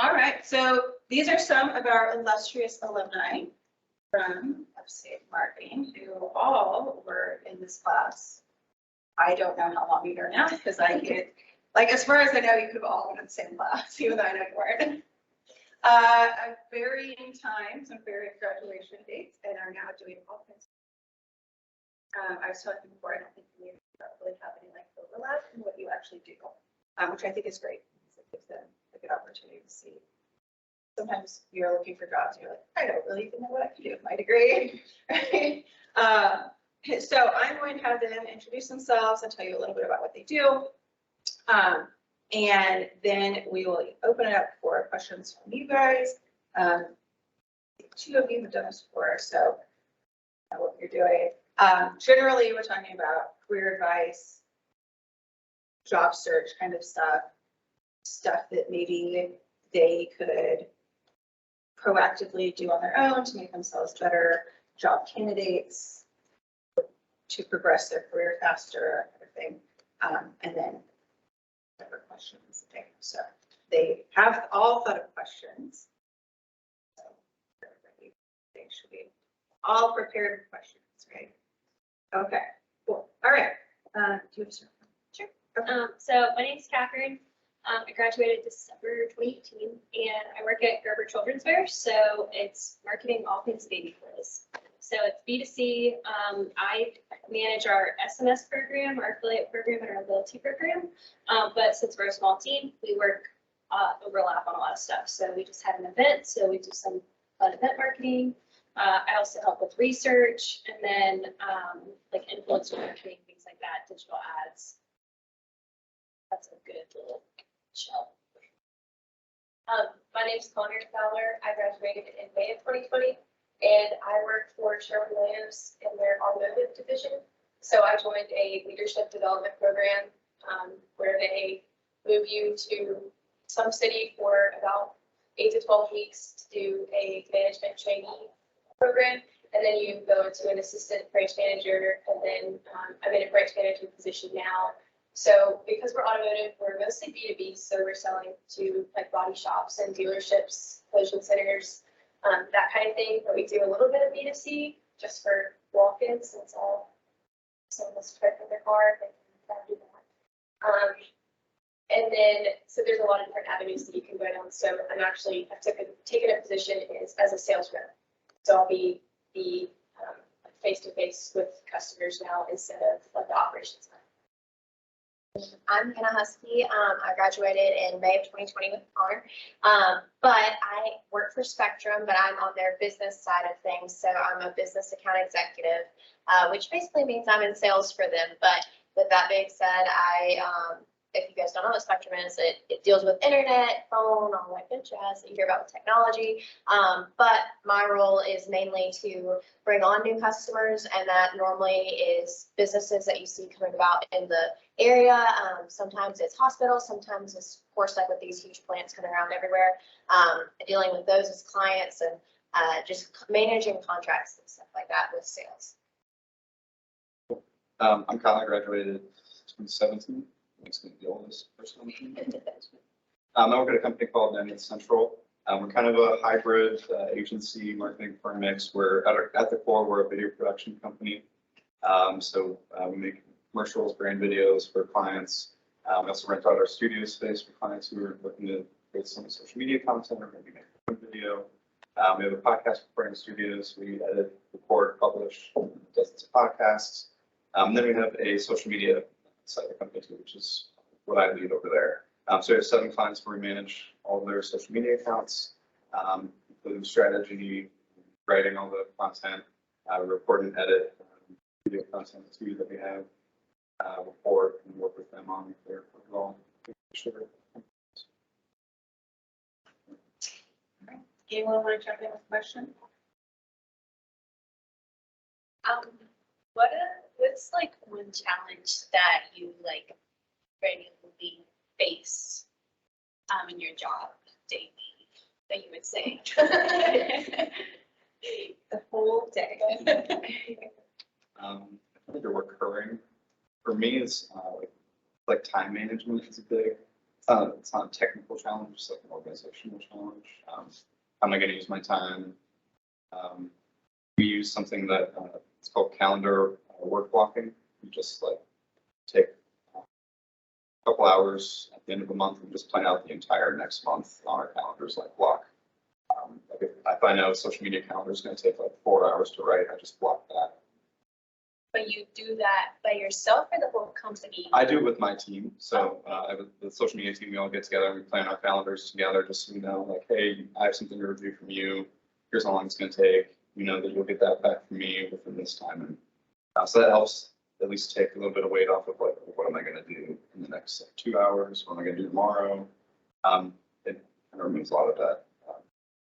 All right, so these are some of our illustrious alumni from upstate marketing who all were in this class. I don't know how long you are now because I get, like, as far as I know, you could have all been in the same class, even though I know you weren't. At varying times and varying graduation dates, and are now doing all kinds. I was talking before, I don't think you really have any like overlap in what you actually do, which I think is great. It gives them a good opportunity to see. Sometimes you're looking for jobs and you're like, I don't really even know what I can do with my degree. Right? So I'm going to have them introduce themselves and tell you a little bit about what they do. And then we will open it up for questions from you guys. Two of you have done this before, so I know what you're doing. Generally, we're talking about career advice, job search kind of stuff that maybe they could proactively do on their own to make themselves better job candidates, to progress their career faster, everything. And then whatever questions. Okay, so they have all thought of questions. So they should be all prepared with questions, right? Okay, cool. All right. Do you have to? Sure. Okay. So my name is Catherine. I graduated December 2018, and I work at Gerber Children's Wear. So it's marketing all things baby clothes. So it's B2C. I manage our SMS program, our affiliate program, and our loyalty program. But since we're a small team, we work overlap on a lot of stuff. So we just had an event, so we do some fun event marketing. I also help with research, and then like influencer marketing, things like that, digital ads. That's a good little shell. My name is Connor Fowler. I graduated in May of 2020. And I work for Sherwin-Williams in their automotive division. So I joined a leadership development program where they move you to some city for about 8 to 12 weeks to do a management trainee program. And then you go into an assistant branch manager, and then I'm in a branch manager position now. So because we're automotive, we're mostly B2B. So we're selling to like body shops and dealerships, collision centers, that kind of thing. But we do a little bit of B2C just for walk-ins, since it's all someone's trip in their car. They can do that. And then, so there's a lot of different avenues that you can go down. So I've taken a position as a sales rep. So I'll be face-to-face with customers now instead of like the operations side. I'm Hannah Husky. I graduated in May of 2020 with honor, but I work for Spectrum, but I'm on their business side of things. So I'm a business account executive, which basically means I'm in sales for them. But with that being said, if you guys don't know what Spectrum is, it deals with internet, phone, all that good jazz that you hear about with technology. But my role is mainly to bring on new customers, and that normally is businesses that you see coming about in the area. Sometimes it's hospitals, sometimes it's, of course, like with these huge plants coming around everywhere, dealing with those as clients and just managing contracts and stuff like that with sales. I'm Kyle. I graduated 2017. It's going to be the oldest person on the team. I work at a company called Daniel Central. We're kind of a hybrid agency marketing firm mix. We're at the core, we're a video production company. So we make commercials, brand videos for clients. We also rent out our studio space for clients who are looking to create some social media content or maybe make a video. We have a podcast recording studios. We edit, record, publish dozens of podcasts. Then we have a social media side of the company too, which is what I lead over there. So we have 7 clients where we manage all of their social media accounts, including strategy, writing all the content, record and edit video content too that we have, report and work with them on their overall picture. Anyone want to jump in with a question? What's like one challenge that you like regularly face in your job daily that you would say? The whole day. I think they're recurring. For me, it's like time management is a big It's not a technical challenge, it's like an organizational challenge. How am I gonna use my time? We use something that, it's called calendar work blocking. You just like take a couple hours at the end of the month and just plan out the entire next month on our calendars, like block. Like if I know a social media calendar is gonna take like 4 hours to write, I just block that. But you do that by yourself or the whole company? I do it with my team. So I have the social media team, we all get together and we plan our calendars together, just so we know, like, hey, I have something to review from you. Here's how long it's gonna take. You know that you'll get that back from me within this time. And so that helps at least take a little bit of weight off of like, what am I gonna do in the next like, 2 hours? What am I gonna do tomorrow? It kind of removes a lot of that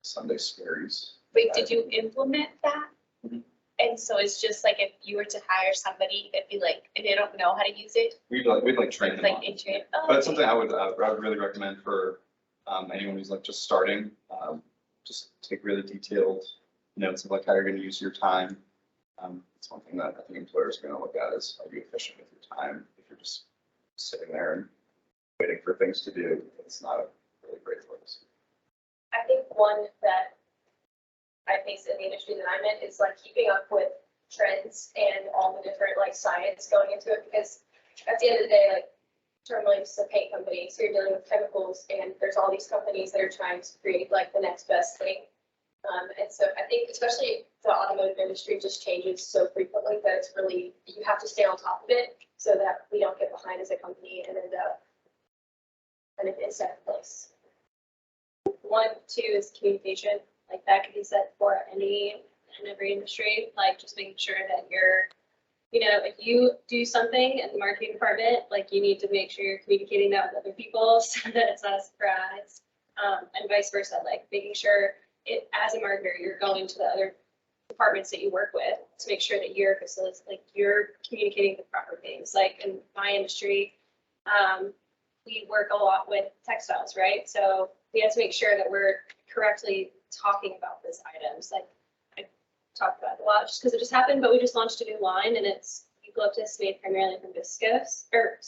Sunday scaries. Wait, did you implement that? Mhm. And so it's just like if you were to hire somebody, that'd be like, and they don't know how to use it, We'd like train it's them like on they it. train. Oh, But it's okay. something I would really recommend for anyone who's like just starting. Just take really detailed notes of like how you're going to use your time. It's one thing that I think employers are going to look at is, are you efficient with your time? If you're just sitting there and waiting for things to do, it's not a really great place. I think one that I face in the industry that I'm in is like keeping up with trends and all the different like science going into it, because at the end of the day, like Tourmaline is a paint company, so you're dealing with chemicals, and there's all these companies that are trying to create like the next best thing. And so I think especially the automotive industry just changes so frequently that it's really, you have to stay on top of it so that we don't get behind as a company and end up kind of in second place. One, two is communication, like that could be said for any and every industry, like just making sure that you're, you know, if you do something in the marketing department, like you need to make sure you're communicating that with other people so that it's not a surprise. And vice versa, like making sure it, as a marketer, you're going to the other departments that you work with to make sure that you're like you're communicating the proper things. Like in my industry, we work a lot with textiles, right? So we have to make sure that we're correctly talking about those items. Like I talked about it a lot just because it just happened, but we just launched a new line and it's eucalyptus made primarily from viscose, or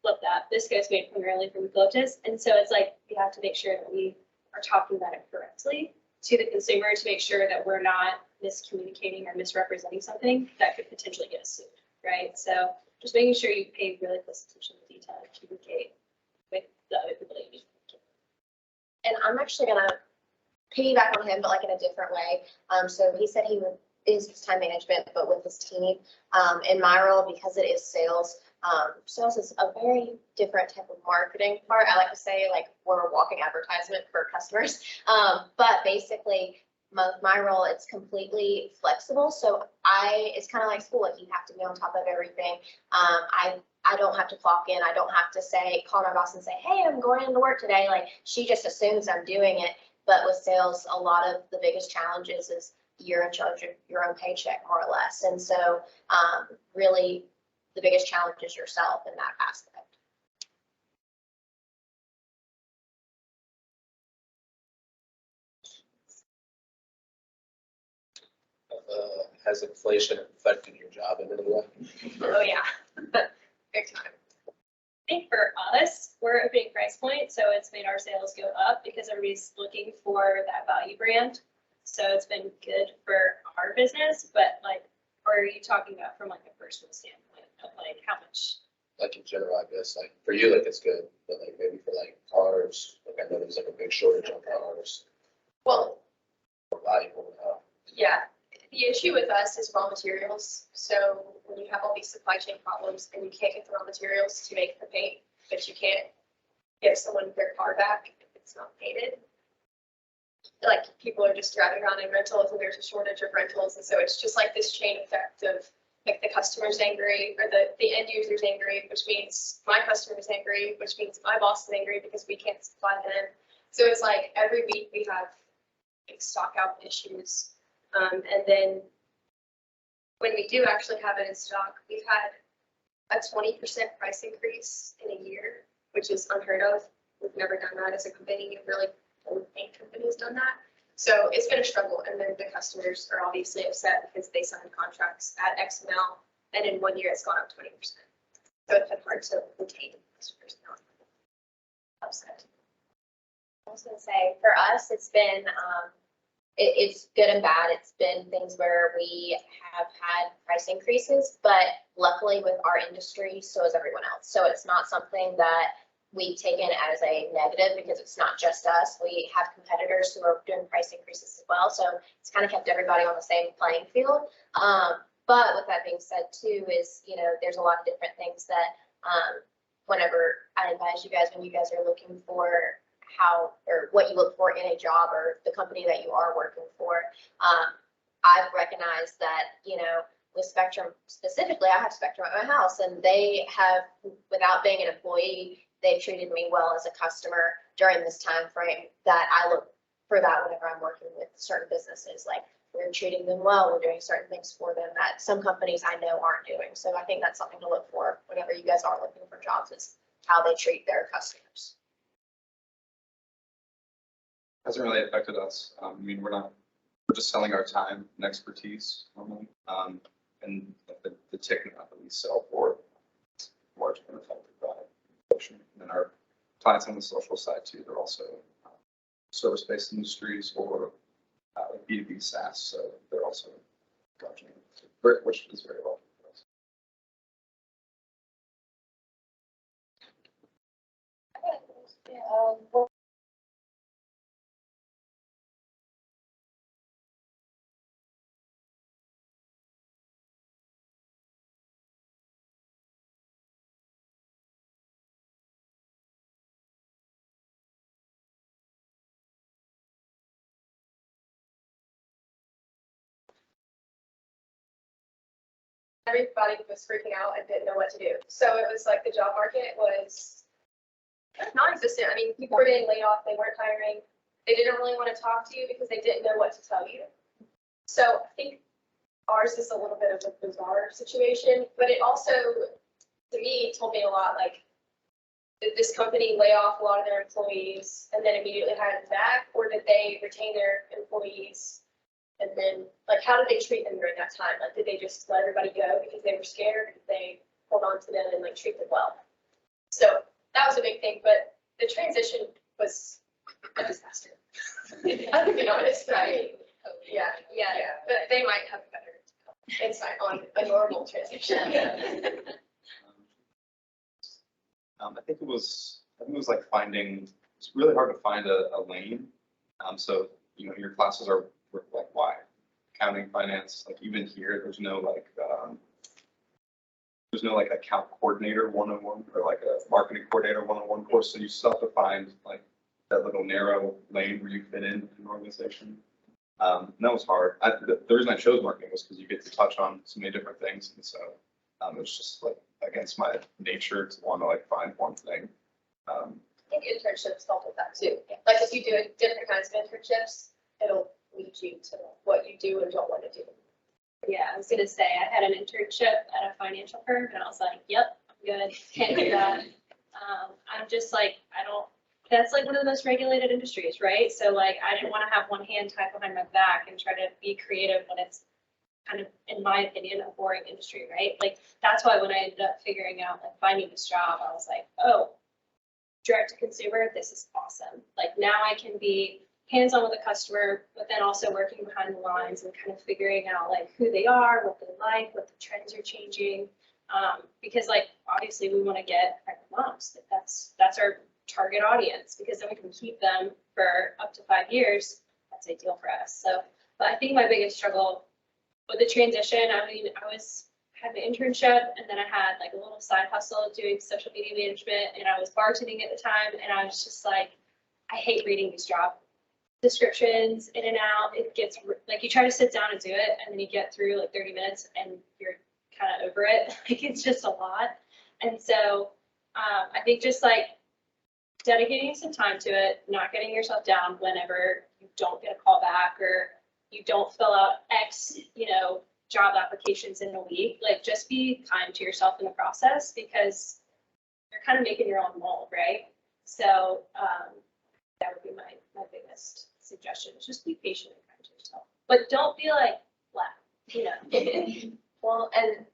flip that, viscose made primarily from eucalyptus. And so it's like we have to make sure that we are talking about it correctly to the consumer to make sure that we're not miscommunicating or misrepresenting something that could potentially get us sued, right? So just making sure you pay really close attention to detail and communicate with the other people that you need to communicate. And I'm actually gonna piggyback on him, but like in a different way. So he said he would is time management, but with his team. In my role, because it is sales, sales is a very different type of marketing part. I like to say like we're a walking advertisement for customers. But basically my role, it's completely flexible. So it's kind of like school, like you have to be on top of everything. I don't have to clock in. I don't have to call my boss and say, hey, I'm going into work today. Like she just assumes I'm doing it. But with sales, a lot of the biggest challenges is you're in charge of your own paycheck, more or less. And so really the biggest challenge is yourself in that aspect. Has inflation affected your job in any way? Oh, yeah. Big time. I think for us, we're a big price point, so it's made our sales go up because everybody's looking for that value brand. So it's been good for our business, but like, or are you talking about from like a personal standpoint of like how much? Like in general, I guess, like for you, like it's good, but like maybe for like cars, like I know there's like a big shortage on cars. Well, More valuable now. yeah, the issue with us is raw materials. So when you have all these supply chain problems and you can't get the raw materials to make the paint, but you can't give someone their car back if it's not painted. Like people are just driving around in rentals and there's a shortage of rentals. And so it's just like this chain effect of like the customer's angry or the end user's angry, which means my customer's angry, which means my boss is angry because we can't supply them. So it's like every week we have like stock out issues. And then when we do actually have it in stock, we've had a 20% price increase in a year, which is unheard of. We've never done that as a company. Really, no paint company has done that. So it's been a struggle. And then the customers are obviously upset because they signed contracts at X amount, and in 1 year it's gone up 20%. So it's been hard to retain customers now. upset. I was gonna say, for us, it's been, it's good and bad. It's been things where we have had price increases, but luckily with our industry, so is everyone else. So it's not something that we take in as a negative because it's not just us. We have competitors who are doing price increases as well. So it's kind of kept everybody on the same playing field. But with that being said too, is, you know, there's a lot of different things that, whenever I advise you guys, when you guys are looking for how, or what you look for in a job or the company that you are working for, I've recognized that, you know, with Spectrum specifically, I have Spectrum at my house and they have, without being an employee, they've treated me well as a customer during this time frame that I look for that whenever I'm working with certain businesses. Like, we're treating them well, we're doing certain things for them that some companies I know aren't doing. So I think that's something to look for whenever you guys are looking for jobs, is how they treat their customers. Hasn't really affected us. I mean, we're just selling our time and expertise normally. And the ticket amount that we sell for largely been affected by inflation. And then our clients on the social side too, they're also service-based industries or like B2B SaaS. So they're also dodging, which is very well for us. Everybody was freaking out and didn't know what to do. So it was like the job market was non-existent. I mean, people were getting laid off, they weren't hiring. They didn't really want to talk to you because they didn't know what to tell you. So I think ours is a little bit of a bizarre situation, but it also, to me, told me a lot. Like, did this company lay off a lot of their employees and then immediately hire them back, or did they retain their employees? And then, like, how did they treat them during that time? Like, did they just let everybody go because they were scared? Did they hold on to them and, like, treat them well? So that was a big thing, but the transition was a disaster. I'm being honest, right? Yeah. But they might have better insight on a normal transition. I think it was like it's really hard to find a lane. So, you know, your classes are like wide, accounting, finance, like even here, there's no account coordinator 101 or like a marketing coordinator 101 course. So you still have to find like that little narrow lane where you fit in an organization. And that was hard. The reason I chose marketing was because you get to touch on so many different things. And so it was just like against my nature to want to like find one thing. I think internships help with that too. Like, if you do different kinds of internships, it'll lead you to what you do and don't want to do. Yeah, I was gonna say, I had an internship at a financial firm and I was like, yep, I'm good, can't do that. I'm just like, that's like one of the most regulated industries, right? So like, I didn't want to have one hand tied behind my back and try to be creative when it's kind of, in my opinion, a boring industry, right? Like, that's why when I ended up figuring out, like, finding this job, I was like, oh, direct to consumer, this is awesome. Like, now I can be hands-on with the customer, but then also working behind the lines and kind of figuring out like who they are, what they like, what the trends are changing. Because like, obviously we want to get pregnant moms. That's our target audience, because then we can keep them for up to 5 years. That's ideal for us. So, but I think my biggest struggle with the transition, I mean, had an internship and then I had like a little side hustle doing social media management, and I was bartending at the time, and I was just like, I hate reading these job descriptions in and out. It gets like, you try to sit down and do it, and then you get through like 30 minutes and you're kind of over it. Like, it's just a lot. And so I think just like dedicating some time to it, not getting yourself down whenever you don't get a call back or you don't fill out X, job applications in a week. Like, just be kind to yourself in the process, because you're kind of making your own mold, right? So that would be my biggest suggestion, is just be patient and kind to yourself, but don't be like flat, Well, and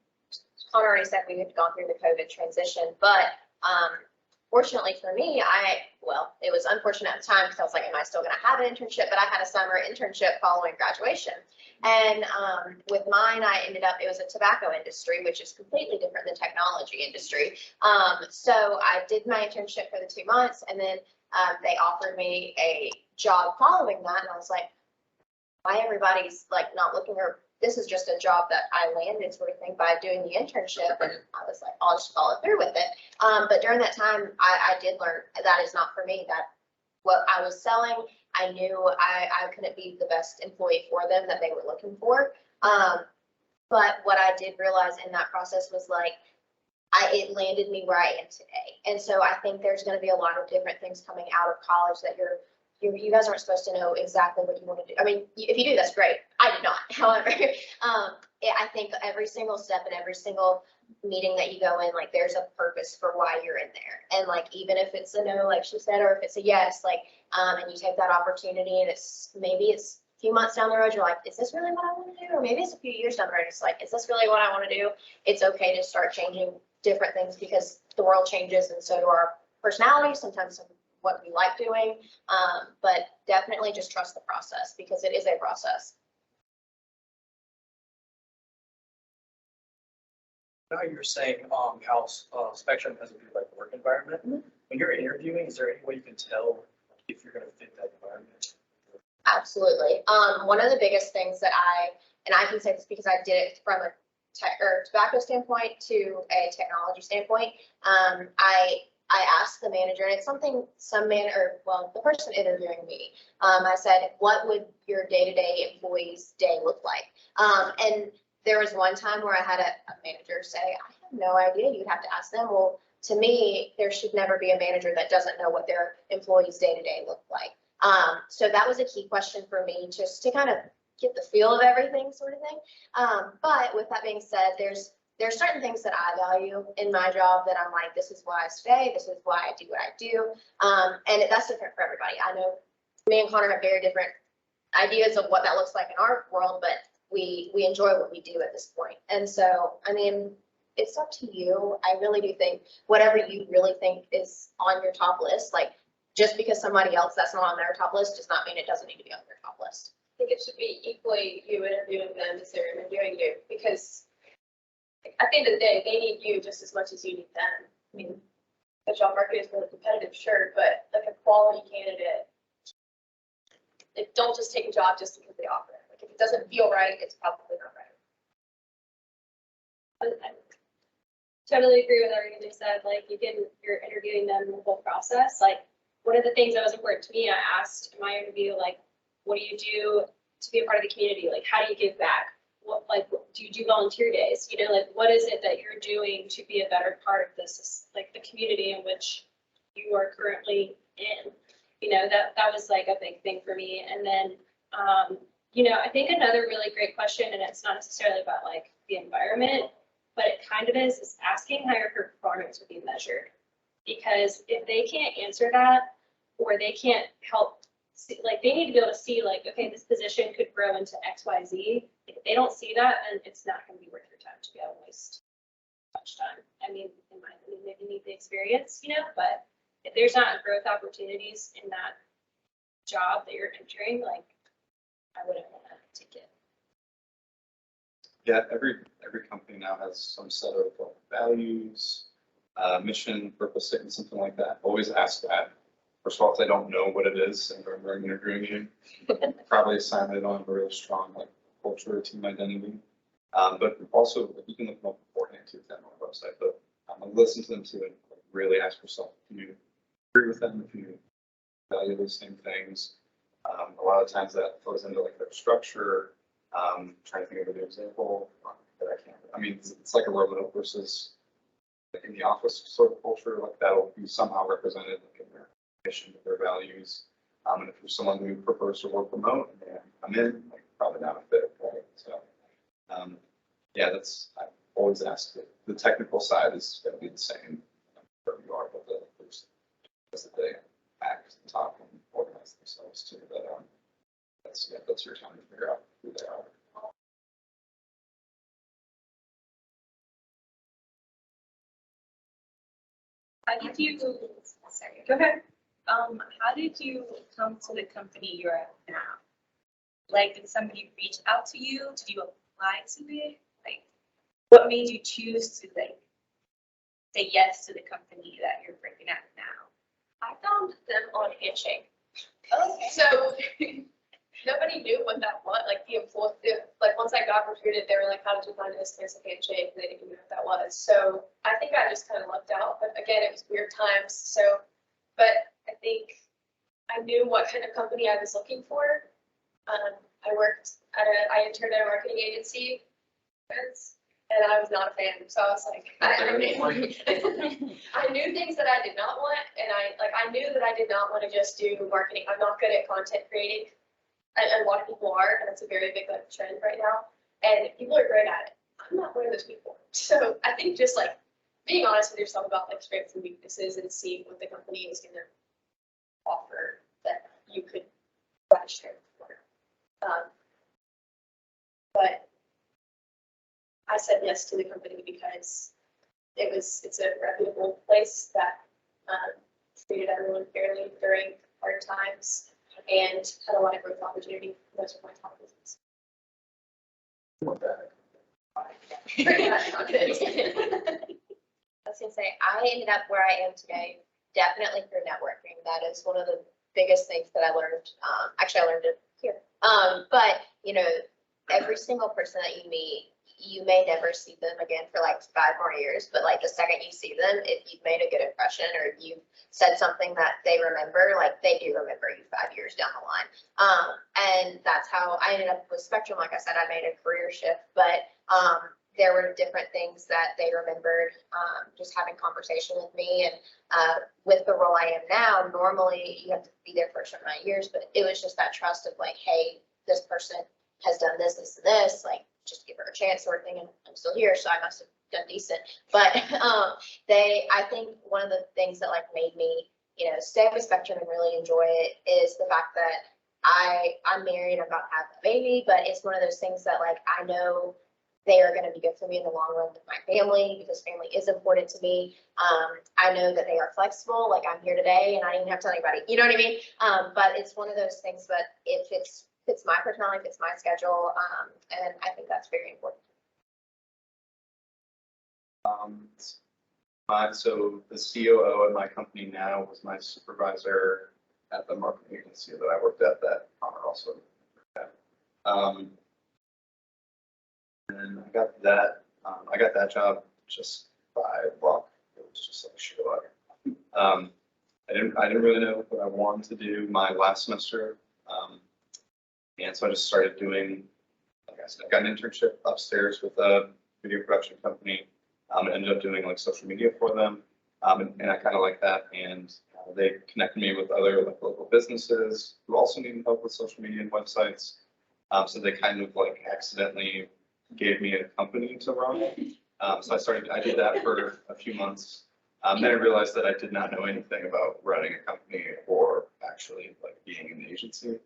Connor already said we had gone through the COVID transition, but fortunately for me, well, it was unfortunate at the time because I was like, am I still going to have an internship? But I had a summer internship following graduation. And with mine, I ended up, it was a tobacco industry, which is completely different than technology industry. So I did my internship for the 2 months, and then they offered me a job following that. And I was like, why everybody's like not looking, or this is just a job that I landed sort of thing by doing the internship. And I was like, I'll just follow through with it. But during that time, I did learn that is not for me, that what I was selling, I knew I couldn't be the best employee for them that they were looking for. But what I did realize in that process was like, it landed me where I am today. And so I think there's going to be a lot of different things coming out of college that you guys aren't supposed to know exactly what you want to do. I mean, if you do, that's great. I did not. However, I think every single step and every single meeting that you go in, like there's a purpose for why you're in there. And like, even if it's a no, like she said, or if it's a yes, like, and you take that opportunity and maybe it's a few months down the road, you're like, is this really what I want to do? Or maybe it's a few years down the road. It's like, is this really what I want to do? It's okay to start changing different things because the world changes and so do our personalities, sometimes what we like doing, but definitely just trust the process because it is a process. Now you're saying how Spectrum has a good like work environment. When you're interviewing, is there any way you can tell if you're going to fit that environment? Absolutely. One of the biggest things that and I can say this because I did it from a tobacco standpoint to a technology standpoint. I asked the manager, and it's something the person interviewing me, I said, what would your day-to-day employee's day look like? And there was one time where I had a manager say, I have no idea, you'd have to ask them. Well, to me, there should never be a manager that doesn't know what their employees' day-to-day look like. So that was a key question for me, just to kind of get the feel of everything sort of thing. But with that being said, there's certain things that I value in my job that I'm like, this is why I stay, this is why I do what I do. And that's different for everybody. I know me and Connor have very different ideas of what that looks like in our world, but we enjoy what we do at this point. And so, I mean, it's up to you. I really do think whatever you really think is on your top list, like just because somebody else that's not on their top list does not mean it doesn't need to be on their top list. I think it should be equally you interviewing them as they're interviewing you, because at the end of the day, they need you just as much as you need them. I mean, the job market is really competitive, sure, but like a quality candidate, like don't just take a job just because they offer it. Like if it doesn't feel right, it's probably not right. I totally agree with everything they said. Like you're interviewing them in the whole process. Like one of the things that was important to me, I asked in my interview, like, what do you do to be a part of the community? Like, how do you give back? Do you do volunteer days? You know, like, what is it that you're doing to be a better part of this, like the community in which you are currently in? You know, that was like a big thing for me. And then, you know, I think another really great question, and it's not necessarily about like the environment, but it kind of is asking how your performance would be measured. Because if they can't answer that, or they can't help see, like they need to be able to see like, okay, this position could grow into X, Y, Z. If they don't see that, then it's not going to be worth your time to be able to waste much time. I mean, in my opinion, maybe you need the experience, you know, but if there's not growth opportunities in that job that you're entering, like I wouldn't want to take it. Yeah, every company now has some set of values, mission, purpose statement, something like that. Always ask that. First of all, if they don't know what it is and they're interviewing you, probably assign it on a really strong like culture, team identity. But also you can look them up beforehand too, on our website. But listen to them too and really ask yourself if you agree with them, if you value those same things. A lot of times that flows into like their structure. Trying to think of an example that I can't. I mean, it's like a remote versus like in the office sort of culture. Like that'll be somehow represented like in their mission, their values. And if you're someone who prefers to work remote, and I'm in, like probably not a fit, right? So, yeah, I always ask that the technical side is going to be the same wherever you are, but there's that they act and talk and organize themselves too. But that's your time to figure out who they are. How did you, Sorry, go ahead. how did you come to the company you're at now? Like, did somebody reach out to you? Did you apply to it? Like, what made you choose to like say yes to the company that you're working at now? I found them on Handshake. Okay. So nobody knew what that was, like the employee, like once I got recruited, they were like, how did you find us? There's a Handshake, and they didn't know what that was. So I think I just kind of lucked out, but again, it was weird times, so, but I think I knew what kind of company I was looking for. I interned at a marketing agency, and I was not a fan, so I was like, I knew things that I did not want, and I knew that I did not want to just do marketing. I'm not good at content creating. And a lot of people are, and it's a very big like trend right now. And people are great at it. I'm not one of those people. So I think just like being honest with yourself about like strengths and weaknesses and seeing what the company is going to offer that you could provide strength for. But I said yes to the company because it's a reputable place that treated everyone fairly during hard times and had a lot of growth opportunity. Those are my top reasons. Pretty much not good. I was gonna say, I ended up where I am today, definitely through networking. That is one of the biggest things that I learned. Actually, I learned it here. But you know, every single person that you meet, you may never see them again for like 5 more years, but like the second you see them, if you've made a good impression or you've said something that they remember, like they do remember you 5 years down the line. And that's how I ended up with Spectrum. Like I said, I made a career shift, but there were different things that they remembered, just having conversation with me. And with the role I am now, normally you have to be there for a certain amount of years, but it was just that trust of like, hey, this person has done this, this, and this, like just give her a chance sort of thing. And I'm still here, so I must have done decent. But I think one of the things that like made me, you know, stay with Spectrum and really enjoy it is the fact that I'm married, I'm about to have a baby, but it's one of those things that like I know they are going to be good for me in the long run with my family because family is important to me. I know that they are flexible. Like I'm here today and I didn't have to tell anybody, you know what I mean? But it's one of those things, but if it's my personality, it's my schedule. And I think that's very important. So the COO at my company now was my supervisor at the marketing agency that I worked at that Connor also worked at. And I got that job just by luck. It was just like show up. I didn't really know what I wanted to do my last semester. And so I just started doing, like I said, I got an internship upstairs with a video production company. And ended up doing like social media for them. And I kind of like that. And they connected me with other like local businesses who also needed help with social media and websites. So they kind of like accidentally gave me a company to run. So I did that for a few months. Then I realized that I did not know anything about running a company or actually like being in the agency.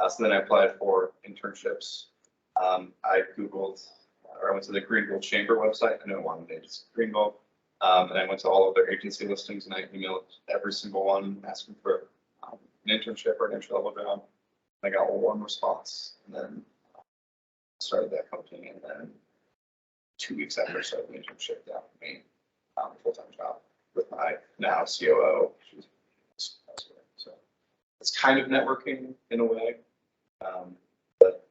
So then I applied for internships. I Googled, or I went to the Greenville Chamber website. I know I wanted an agency in Greenville. And I went to all of their agency listings and I emailed every single one asking for an internship or an entry level job. I got one response and then started that company. And then 2 weeks after I started the internship, they offered me a full-time job with my now COO. So it's kind of networking in a way. But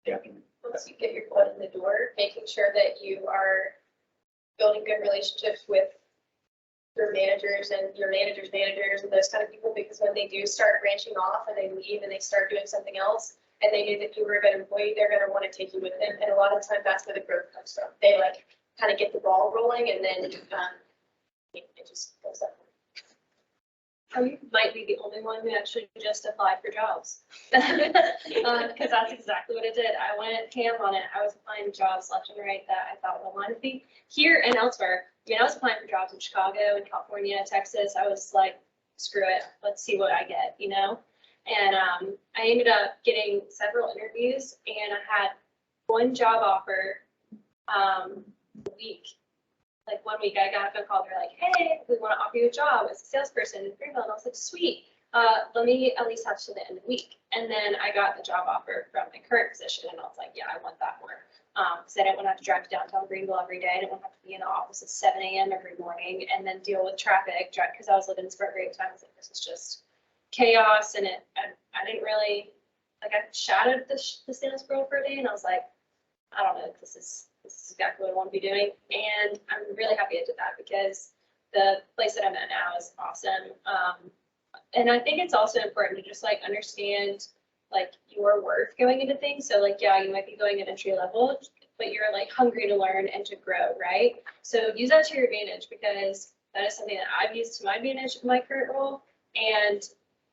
yeah. Once you get your foot in the door, making sure that you are building good relationships with your managers and your managers' managers and those kind of people, because when they do start branching off and they leave and they start doing something else and they knew that you were a good employee, they're going to want to take you with them. And a lot of the time that's where the growth comes from. They like kind of get the ball rolling and then it just goes up. You might be the only one who actually just applied for jobs. Because that's exactly what I did. I went ham on it. I was applying jobs left and right that I thought would align with me here and elsewhere. I mean, I was applying for jobs in Chicago and California, Texas. I was like, screw it. Let's see what I get, you know? And I ended up getting several interviews and I had one job offer a week, like 1 week I got a phone call, they're like, hey, we want to offer you a job as a salesperson in Greenville. And I was like, sweet. Let me at least have to the end of the week. And then I got the job offer from my current position and I was like, yeah, I want that more. Because I didn't want to have to drive to downtown Greenville every day. I didn't want to have to be in the office at 7 a.m. every morning and then deal with traffic, because I was living in Sprague at the time. I was like, this is just chaos. And I didn't really, like, I shadowed the sales girl for a day and I was like, I don't know, this is exactly what I want to be doing. And I'm really happy I did that because the place that I'm at now is awesome. And I think it's also important to just like understand like your worth going into things. So like, yeah, you might be going at entry level, but you're like hungry to learn and to grow, right? So use that to your advantage because that is something that I've used to my advantage in my current role. And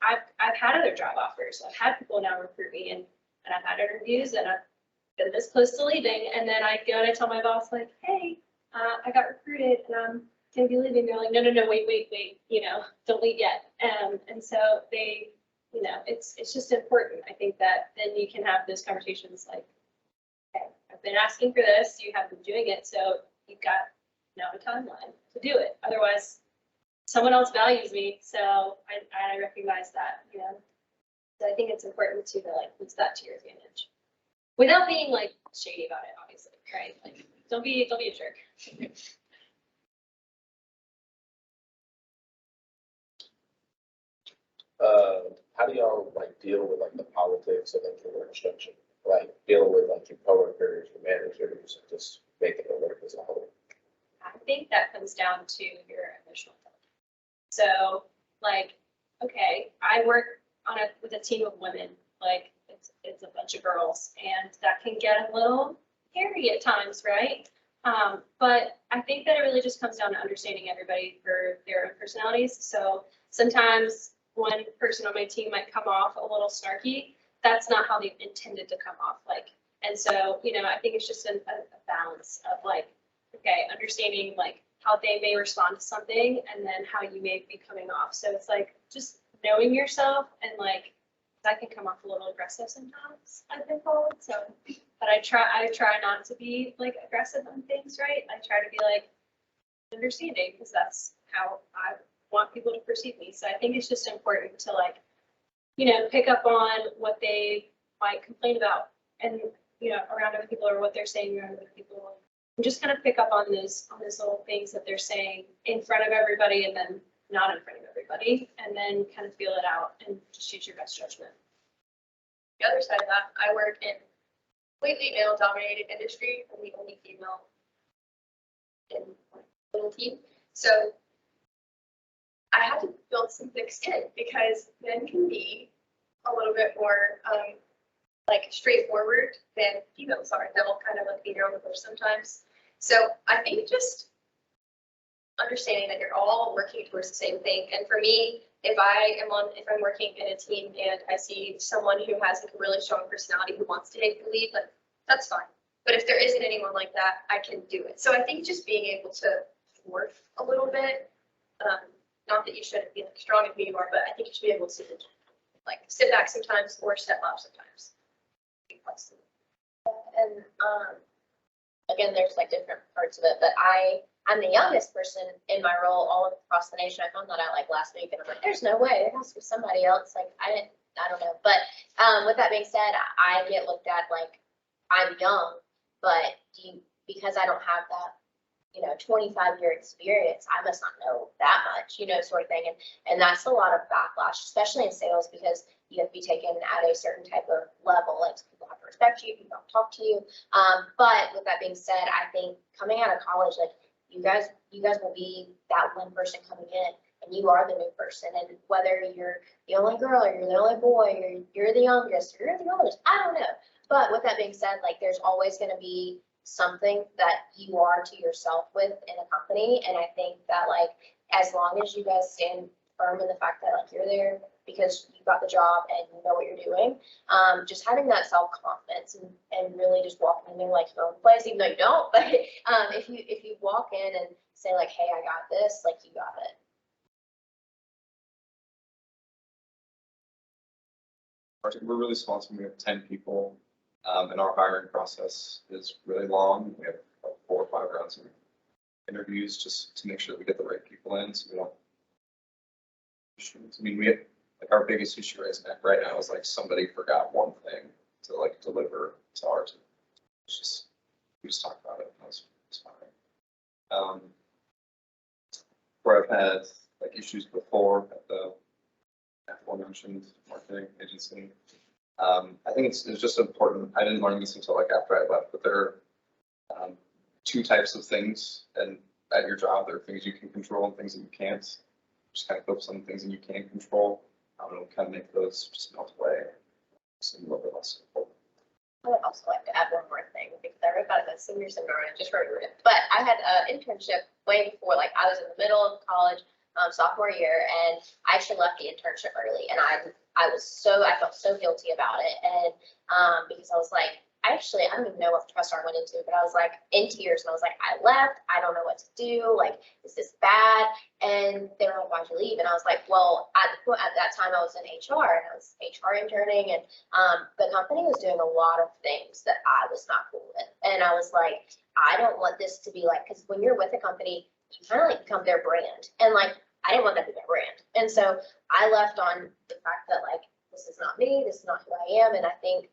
I've had other job offers. I've had people now recruit me and I've had interviews and I've been this close to leaving. And then I go and I tell my boss like, hey, I got recruited and I'm gonna be leaving. They're like, no, wait, don't leave yet. And so they, it's just important. I think that then you can have those conversations like, okay, I've been asking for this, you have been doing it, so you've got now a timeline to do it. Otherwise, someone else values me, so I recognize that, So I think it's important to like use that to your advantage. Without being like shady about it, obviously, right? Like don't be a jerk. How do y'all like deal with like the politics of like your work structure? Like dealing with like your coworkers, your managers, and just making it work as a whole? I think that comes down to your emotional intelligence. So like, okay, I work with a team of women, like it's a bunch of girls and that can get a little hairy at times, right? But I think that it really just comes down to understanding everybody for their own personalities. So sometimes one person on my team might come off a little snarky. That's not how they intended to come off. Like, and so, I think it's just a balance of like, okay, understanding like how they may respond to something and then how you may be coming off. So it's like just knowing yourself and like, I can come off a little aggressive sometimes, I've been told. So, but I try not to be like aggressive on things, right? I try to be like understanding because that's how I want people to perceive me. So I think it's just important to like, pick up on what they might complain about and, around other people or what they're saying around other people. And just kind of pick up on those little things that they're saying in front of everybody and then not in front of everybody, and then kind of feel it out and just use your best judgment. The other side of that, I work in completely male-dominated industry. I'm the only female in my little team. So I had to build some thick skin because men can be a little bit more like straightforward than females are. They'll kind of like be their own push sometimes. So I think just understanding that you're all working towards the same thing. And for me, if I'm working in a team and I see someone who has like a really strong personality who wants to take the lead, like that's fine. But if there isn't anyone like that, I can do it. So I think just being able to work a little bit, not that you shouldn't be like strong as you are, but I think you should be able to like sit back sometimes or step up sometimes. And again, there's like different parts of it, but I'm the youngest person in my role all across the nation. I found that out like last week and I'm like, there's no way, there has to be somebody else. Like I don't know. But with that being said, I get looked at like I'm young, but because I don't have that, 25-year experience, I must not know that much, sort of thing. And that's a lot of backlash, especially in sales, because you have to be taken at a certain type of level. Like people have to respect you, people don't talk to you. But with that being said, I think coming out of college, like you guys will be that one person coming in and you are the new person. And whether you're the only girl or you're the only boy or you're the youngest or you're the oldest, I don't know. But with that being said, like there's always going to be something that you are to yourself with in a company. And I think that like, as long as you guys stand firm in the fact that like you're there because you got the job and you know what you're doing, just having that self-confidence and really just walking in there like your own place, even though you don't, but if you walk in and say like, hey, I got this, like you got it. We're really small, so we have 10 people, and our hiring process is really long. We have 4 or 5 rounds interviews just to make sure that we get the right people in, so we don't. I mean, we have, like, our biggest issue right now is like somebody forgot one thing to like deliver to our team. It's just, we just talked about it, and it's fine. Where I've had like issues before at the aforementioned marketing agency. I think it's just important. I didn't learn this until like after I left, but there are two types of things, and at your job, there are things you can control and things that you can't. Just kind of focus on the things that you can control. It'll kind of make those just melt away. So a little bit less important. I would also like to add one more thing because I wrote about it in the senior seminar and I just remembered it. But I had an internship way before, like I was in the middle of college, sophomore year, and I actually left the internship early, and I felt so guilty about it, and because I was like, I don't even know what professor I went into, but I was like in tears, and I was like, I left, I don't know what to do, like, is this bad? And they were like, why'd you leave? And I was like, well, at that time I was in HR, and I was HR interning, and the company was doing a lot of things that I was not cool with, and I was like, I don't want this to be like, because when you're with a company, you kind of like become their brand, and like I didn't want that to be their brand, and so I left on the fact that like this is not me, this is not who I am, and I think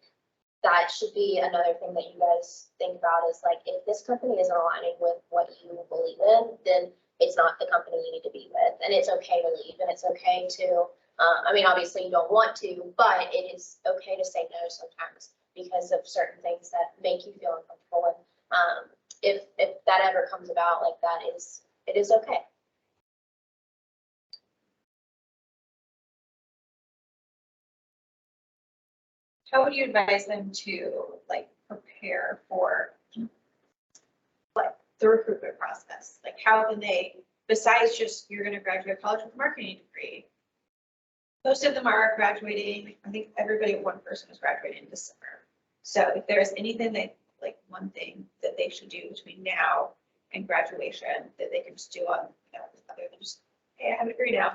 that should be another thing that you guys think about is like, if this company isn't aligning with what you believe in, then it's not the company you need to be with. And it's okay to leave, and it's okay to, I mean, obviously you don't want to, but it is okay to say no sometimes because of certain things that make you feel uncomfortable. And if that ever comes about like that, it is okay. How would you advise them to like prepare for like the recruitment process? Like how can they, besides just you're going to graduate college with a marketing degree, most of them are graduating. I think everybody, one person is graduating in December. So if there's anything that like one thing that they should do between now and graduation that they can just do on, you know, other than just, hey, I have a degree now.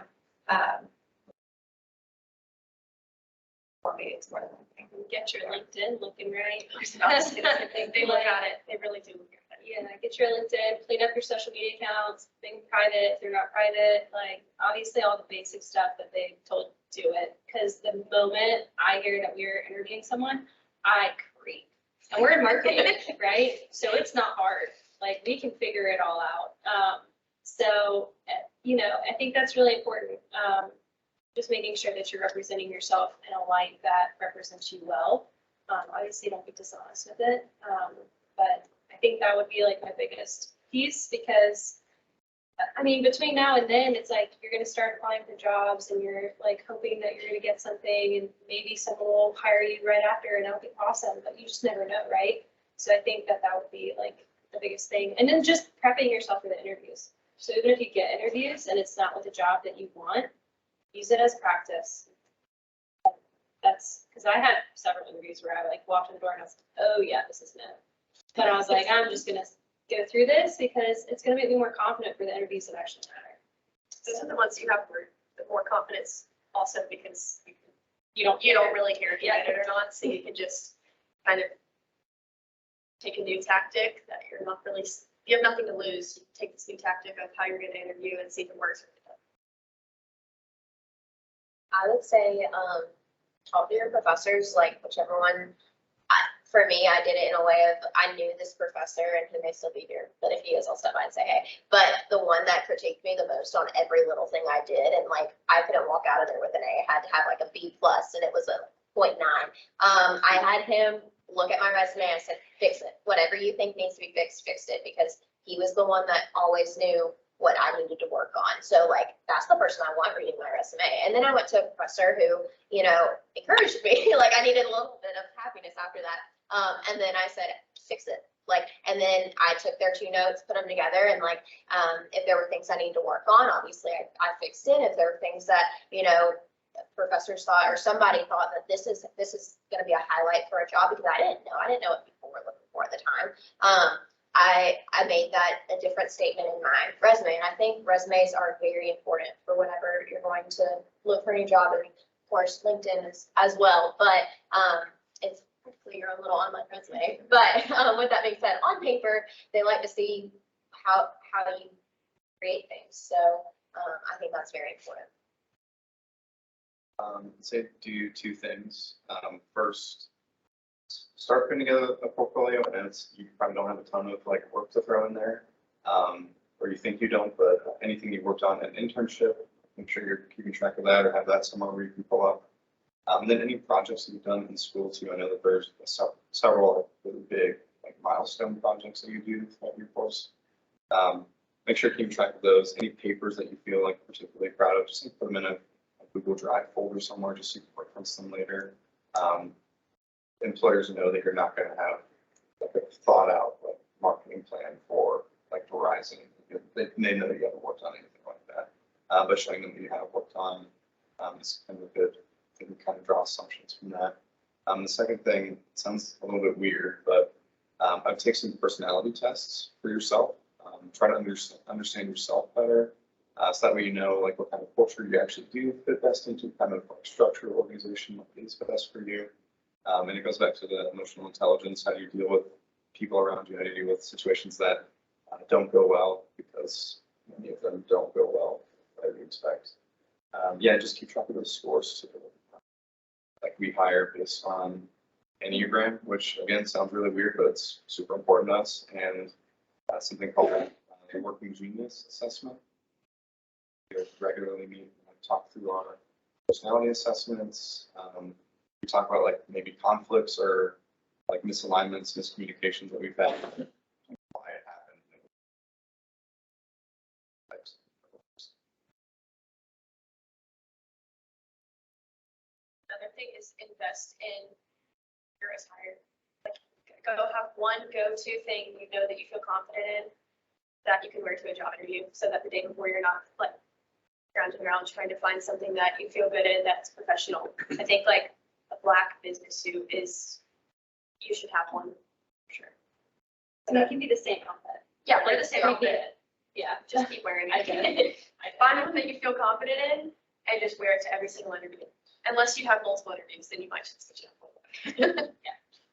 Or maybe it's more than one thing. Get your LinkedIn looking right. They look at it, they really do look at it. Yeah, get your LinkedIn, clean up your social media accounts, being private, if they're not private, like obviously all the basic stuff that they told do it. Because the moment I hear that we're interviewing someone, I creep. And we're in marketing, right? So it's not hard. Like we can figure it all out. So, you know, I think that's really important. Just making sure that you're representing yourself in a light that represents you well. Obviously, don't be dishonest with it. But I think that would be like my biggest piece because, I mean, between now and then, it's like you're going to start applying for jobs and you're like hoping that you're going to get something and maybe someone will hire you right after and that'll be awesome, but you just never know, right? So I think that would be like the biggest thing. And then just prepping yourself for the interviews. So even if you get interviews and it's not with a job that you want, use it as practice. That's because I had several interviews where I like walked in the door and I was like, oh yeah, this is it. But I was like, I'm just gonna go through this because it's gonna make me more confident for the interviews that actually matter. Those are the ones you have the more confidence also because you don't really care if you get it or not. So you can just kind of take a new tactic that you're not really, you have nothing to lose. You take this new tactic of how you're going to interview and see if it works. I would say, talk to your professors, like whichever one. For me, I did it in a way of, I knew this professor and he may still be here, but if he is, I'll stop by and say, hey. But the one that critiqued me the most on every little thing I did, and like, I couldn't walk out of there with an A, I had to have like a B+, and it was a 0.9. I had him look at my resume, I said, fix it. Whatever you think needs to be fixed, fix it, because he was the one that always knew what I needed to work on. So like, that's the person I want reading my resume. And then I went to a professor who, you know, encouraged me. Like I needed a little bit of happiness after that. And then I said, fix it. Like, and then I took their 2 notes, put them together, and like, if there were things I needed to work on, obviously I fixed it. If there were things that, you know, professors thought or somebody thought that this is going to be a highlight for a job, because I didn't know what people were looking for at the time. I made that a different statement in my resume, and I think resumes are very important for whenever you're going to look for a new job, and of course LinkedIn is as well, but it's practically your own little online resume. But with that being said, on paper, they like to see how you create things. So I think that's very important. Say do two things. First, start putting together a portfolio, and you probably don't have a ton of like work to throw in there, or you think you don't, but anything you've worked on, an internship, make sure you're keeping track of that or have that somewhere where you can pull up. And then any projects that you've done in school too. I know that there's several really big like milestone projects that you do throughout your course. Make sure you're keeping track of those. Any papers that you feel like particularly proud of, just put them in a Google Drive folder somewhere just so you can reference them later. Employers know that you're not going to have like a thought out like marketing plan for like Verizon. They know that you haven't worked on anything like that, but showing them that you have worked on is kind of a good thing to kind of draw assumptions from that. The second thing sounds a little bit weird, but I'd take some personality tests for yourself. Try to understand yourself better. So that way you know like what kind of culture you actually do fit best into, kind of like structure, organization, what is best for you. And it goes back to the emotional intelligence. How do you deal with people around you? How do you deal with situations that don't go well, because many of them don't go well, as you expect. Yeah, just keep track of those scores. Like we hire based on Enneagram, which again sounds really weird, but it's super important to us, and something called a working genius assessment. We regularly meet and talk through our personality assessments. We talk about like maybe conflicts or like misalignments, miscommunications that we've had, why it happened. Another thing is invest in your attire. Like, go have one go-to thing you know that you feel confident in that you can wear to a job interview, so that the day before you're not like rounding around trying to find something that you feel good in that's professional. I think like a black business suit is, you should have one for sure. And it can be the same outfit. Yeah, wear the same Every day. outfit. Yeah. Just keep wearing I it. get it. Find one that you feel confident in and just wear it to every single interview. Unless you have multiple interviews, then you might just switch it up.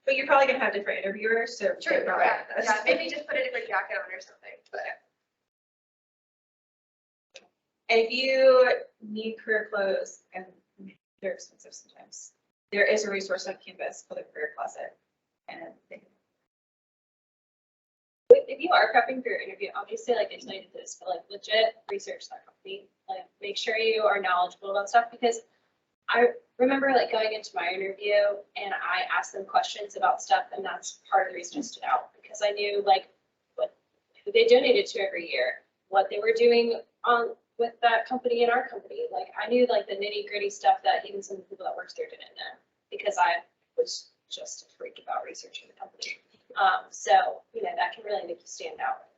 But you're probably gonna have different interviewers, so. True, take pride in this. yeah, maybe just put a different jacket on or something, but. And if you need career clothes, and they're expensive sometimes, there is a resource on campus called the Career Closet. And If you are prepping for your interview, obviously, like I told you this, but like legit research that company. Like make sure you are knowledgeable about stuff, because I remember like going into my interview and I asked them questions about stuff, and that's part of the reason I stood out, because I knew like what who they donated to every year, what they were doing on with that company and our company. Like I knew like the nitty gritty stuff that even some of the people that worked there didn't know, because I was just a freak about researching the company. So, you know, that can really make you stand out.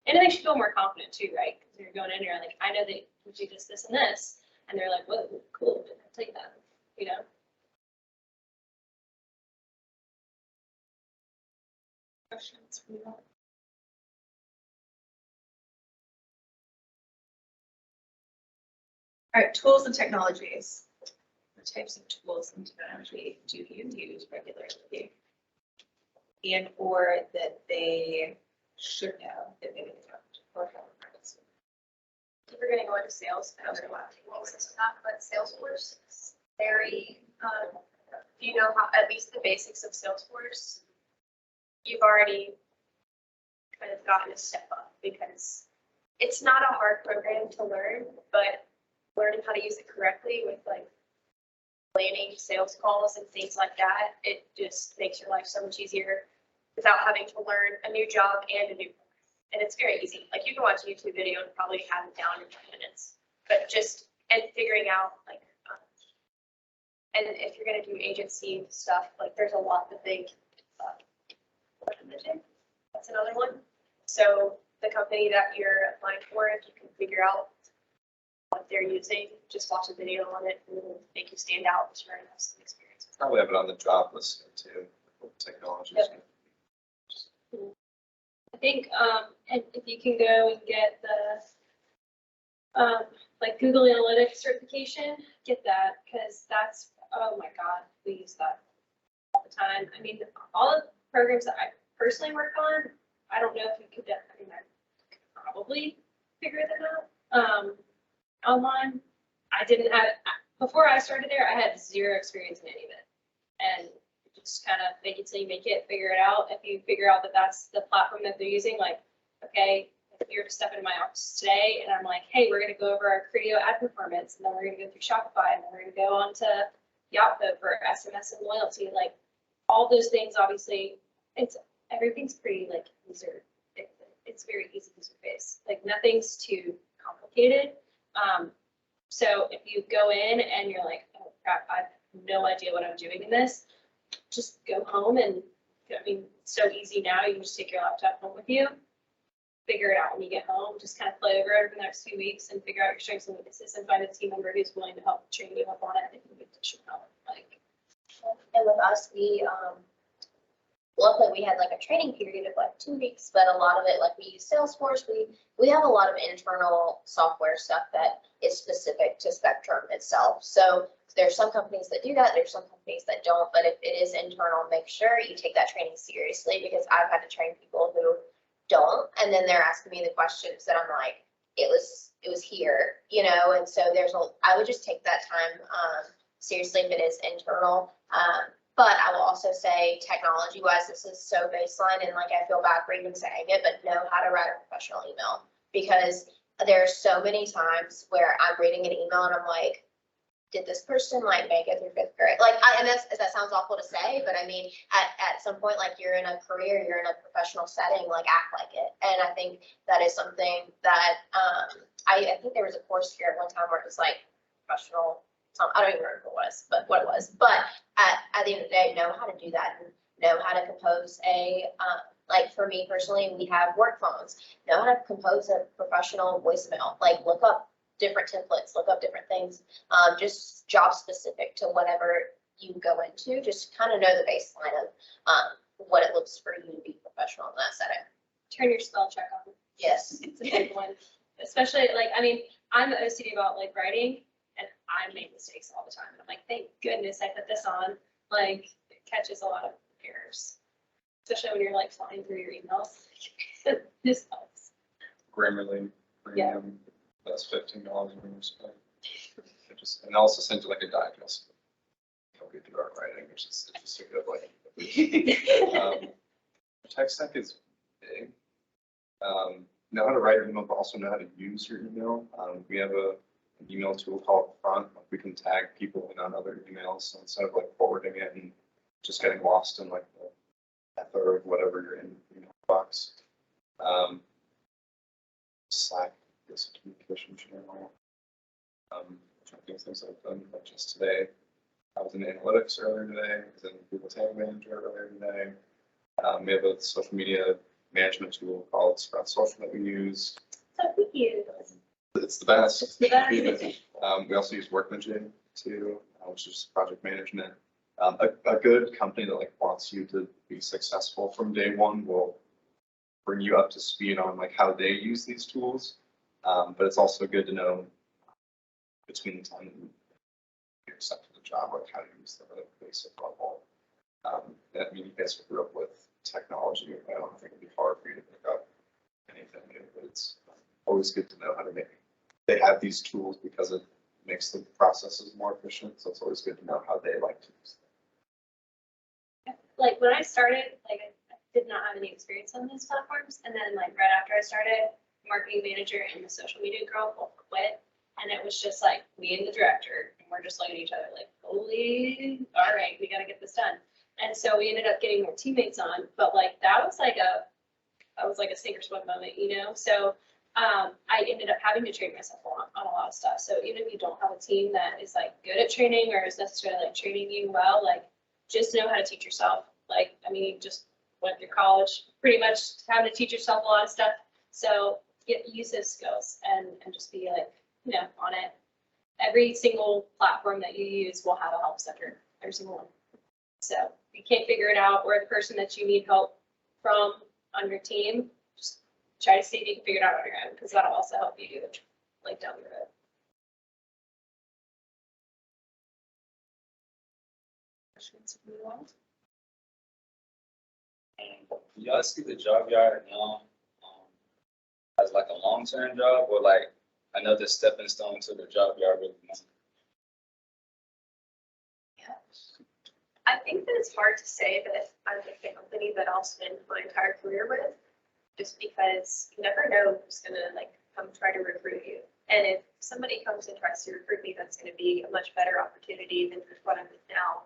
And it makes you feel more confident too, right? Because you're going in there like, I know that you do this, this, and this. And they're like, whoa, cool, I'll take that, you know? questions from you all? All right, tools and technologies. What types of tools and technology do you use regularly? And or that they should know that maybe they don't, or how it's. If we're gonna go into sales, I don't know what techniques and stuff, but Salesforce is very, if you know how, at least the basics of Salesforce, you've already kind of gotten a step up, because it's not a hard program to learn, but learning how to use it correctly with like planning sales calls and things like that, it just makes your life so much easier without having to learn a new job and a new program. And it's very easy. Like you can watch a YouTube video and probably have it down in 10 minutes, but and figuring out like, and if you're going to do agency stuff, like there's a lot that they, that's another one. So the company that you're applying for, if you can figure out what they're using, just watch a video on it and it'll make you stand out. It's very nice experience. Probably have it on the job list too, technologies. Yep. I think, and if you can go and get the, like Google Analytics certification, get that, because that's, oh my God, we use that all the time. I mean, all the programs that I personally work on, I don't know if you could, I mean, I could probably figure them out, online. I didn't have, before I started there, I had zero experience in any of it. And just kind of make it till you make it, figure it out. If you figure out that that's the platform that they're using, like, okay, if you're to step into my office today and I'm like, hey, we're gonna go over our Criteo ad performance, and then we're gonna go through Shopify, and then we're gonna go on to Yotpo for SMS and loyalty, like, all those things, obviously, everything's pretty, like, user, it's very easy user face, like, nothing's too complicated. So if you go in and you're like, oh crap, I have no idea what I'm doing in this, just go home and, I mean, it's so easy now, you can just take your laptop home with you, figure it out when you get home, just kind of play over it over the next few weeks and figure out your strengths and weaknesses and find a team member who's willing to help train you up on it and give additional help, like. And with us, luckily we had like a training period of like 2 weeks, but a lot of it, like we use Salesforce, we have a lot of internal software stuff that is specific to Spectrum itself. So there's some companies that do that, there's some companies that don't, but if it is internal, make sure you take that training seriously, because I've had to train people who don't, and then they're asking me the questions that I'm like, it was here, you know, and so I would just take that time seriously if it is internal. But I will also say, technology-wise, this is so baseline, and like I feel bad for even saying it, but know how to write a professional email, because there's so many times where I'm reading an email and I'm like, did this person like make it through 5th grade? Like, and that sounds awful to say, but I mean, at some point, like you're in a career, you're in a professional setting, like act like it. And I think that is something that I think there was a course here at one time where it was like professional. I don't even remember what it was, but at the end of the day, know how to do that and know how to compose like for me personally, we have work phones, know how to compose a professional voicemail, like look up different templates, look up different things, just job specific to whatever you go into, just kind of know the baseline of what it looks for you to be professional in that setting. Turn your spell check on. Yes. It's a big one, especially like, I mean, I'm OCD about like writing, and I make mistakes all the time. And I'm like, thank goodness I put this on. Like, it catches a lot of errors, especially when you're like flying through your emails. This helps. Grammarly premium, that's $15 when you spend. And I also sent you like a digest. Help you through our writing, which is just a good like. Tech stack is big. Know how to write your email, but also know how to use your email. We have an email tool called Front. We can tag people in on other emails, so instead of like forwarding it and just getting lost in like the ether of whatever you're in the email box. Slack is a communication channel. Trying to think things I've done like just today. I was in analytics earlier today. I was in Google Tag Manager earlier today. We have a social media management tool called Sprout Social that we use. So we use. It's the best. It's the best. We also use Workmanship too, which is project management. A good company that like wants you to be successful from day one will bring you up to speed on like how they use these tools. But it's also good to know between the time that you accept the job, like how to use them at a basic level. I mean, you guys grew up with technology. I don't think it'd be hard for you to pick up anything new, but it's always good to know how to make. They have these tools because it makes the processes more efficient. So it's always good to know how they like to use them. Like when I started, like I did not have any experience on these platforms, and then like right after I started, marketing manager and the social media girl both quit, and it was just like me and the director, and we're just looking at each other like, holy, all right, we got to get this done. And so we ended up getting more teammates on, but like that was like a sink or swim moment, you know. So I ended up having to train myself on a lot of stuff. So even if you don't have a team that is like good at training or is necessarily like training you well, like just know how to teach yourself. Like, I mean, you just went through college, pretty much having to teach yourself a lot of stuff. So use those skills and just be like, you know, on it. Every single platform that you use will have a help center, every single one. So if you can't figure it out, or the person that you need help from on your team, just try to see if you can figure it out on your own, because that'll also help you like down the road. Questions from you all? Do y'all see the job yard now as like a long-term job or like another stepping stone to the job yard with money? I think that it's hard to say that I'm the company that I'll spend my entire career with, just because you never know who's gonna like come try to recruit you. And if somebody comes and tries to recruit me, that's gonna be a much better opportunity than what I'm with now.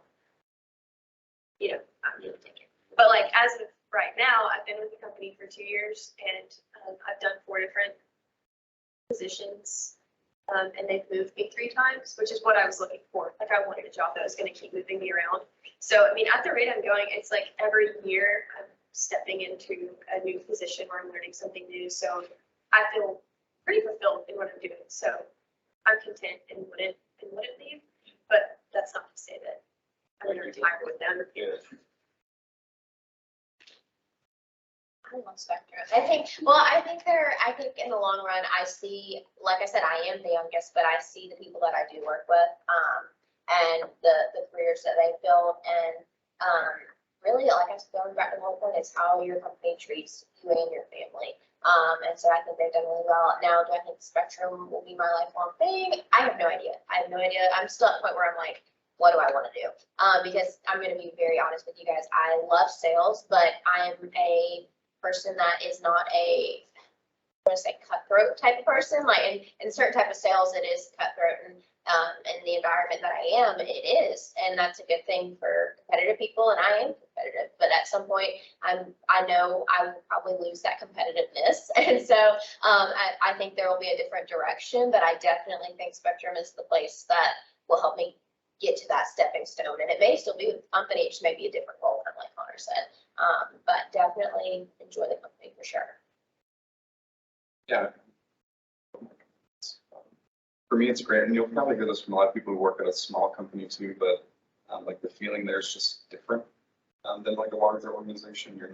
You know, I'm gonna take it. But like as of right now, I've been with the company for 2 years and I've done 4 different positions. And they've moved me 3 times, which is what I was looking for. Like I wanted a job that was gonna keep moving me around. So, I mean, at the rate I'm going, it's like every year I'm stepping into a new position where I'm learning something new. So I feel pretty fulfilled in what I'm doing. So I'm content and wouldn't leave, but that's not to say that I'm gonna retire with them. Yeah. I love Spectrum. I think in the long run, I see, like I said, I am the youngest, but I see the people that I do work with, and the careers that they build, and, really, like I said, going back to the whole point, it's how your company treats you and your family. And so I think they've done really well. Now, do I think Spectrum will be my lifelong thing? I have no idea. I'm still at the point where I'm like, what do I want to do? Because I'm going to be very honest with you guys. I love sales, but I am a person that is not a, I want to say cutthroat type of person. Like in certain type of sales, it is cutthroat, and in the environment that I am, it is, and that's a good thing for competitive people. And I am competitive, but at some point, I know I will probably lose that competitiveness, and so I think there will be a different direction. But I definitely think Spectrum is the place that will help me get to that stepping stone, and it may still be with the company, it just may be a different role, kind of like Connor said. But definitely enjoy the company for sure. Yeah. For me, it's great, and you'll probably hear this from a lot of people who work at a small company too, but like the feeling there is just different than like a larger organization. You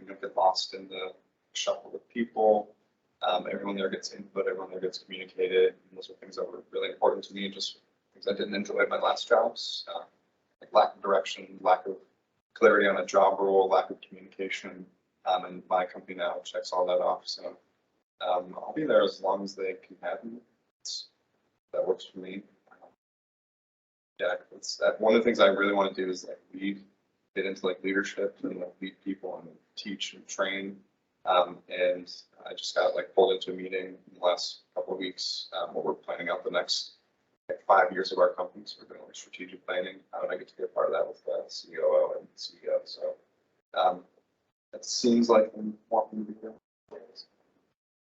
don't get lost in the shuffle of people. Everyone there gets input, everyone there gets communicated. And those are things that were really important to me, just things I didn't enjoy at my last jobs, like lack of direction, lack of clarity on a job role, lack of communication. And my company now checks all that off. So I'll be there as long as they can have me. That works for me. Yeah, it's one of the things I really want to do is like get into like leadership and like lead people and teach and train. And I just got like pulled into a meeting in the last couple of weeks where we're planning out the next like 5 years of our company. So we're doing like strategic planning, and I get to be a part of that with the COO and CEO. So it seems like I'm walking the field.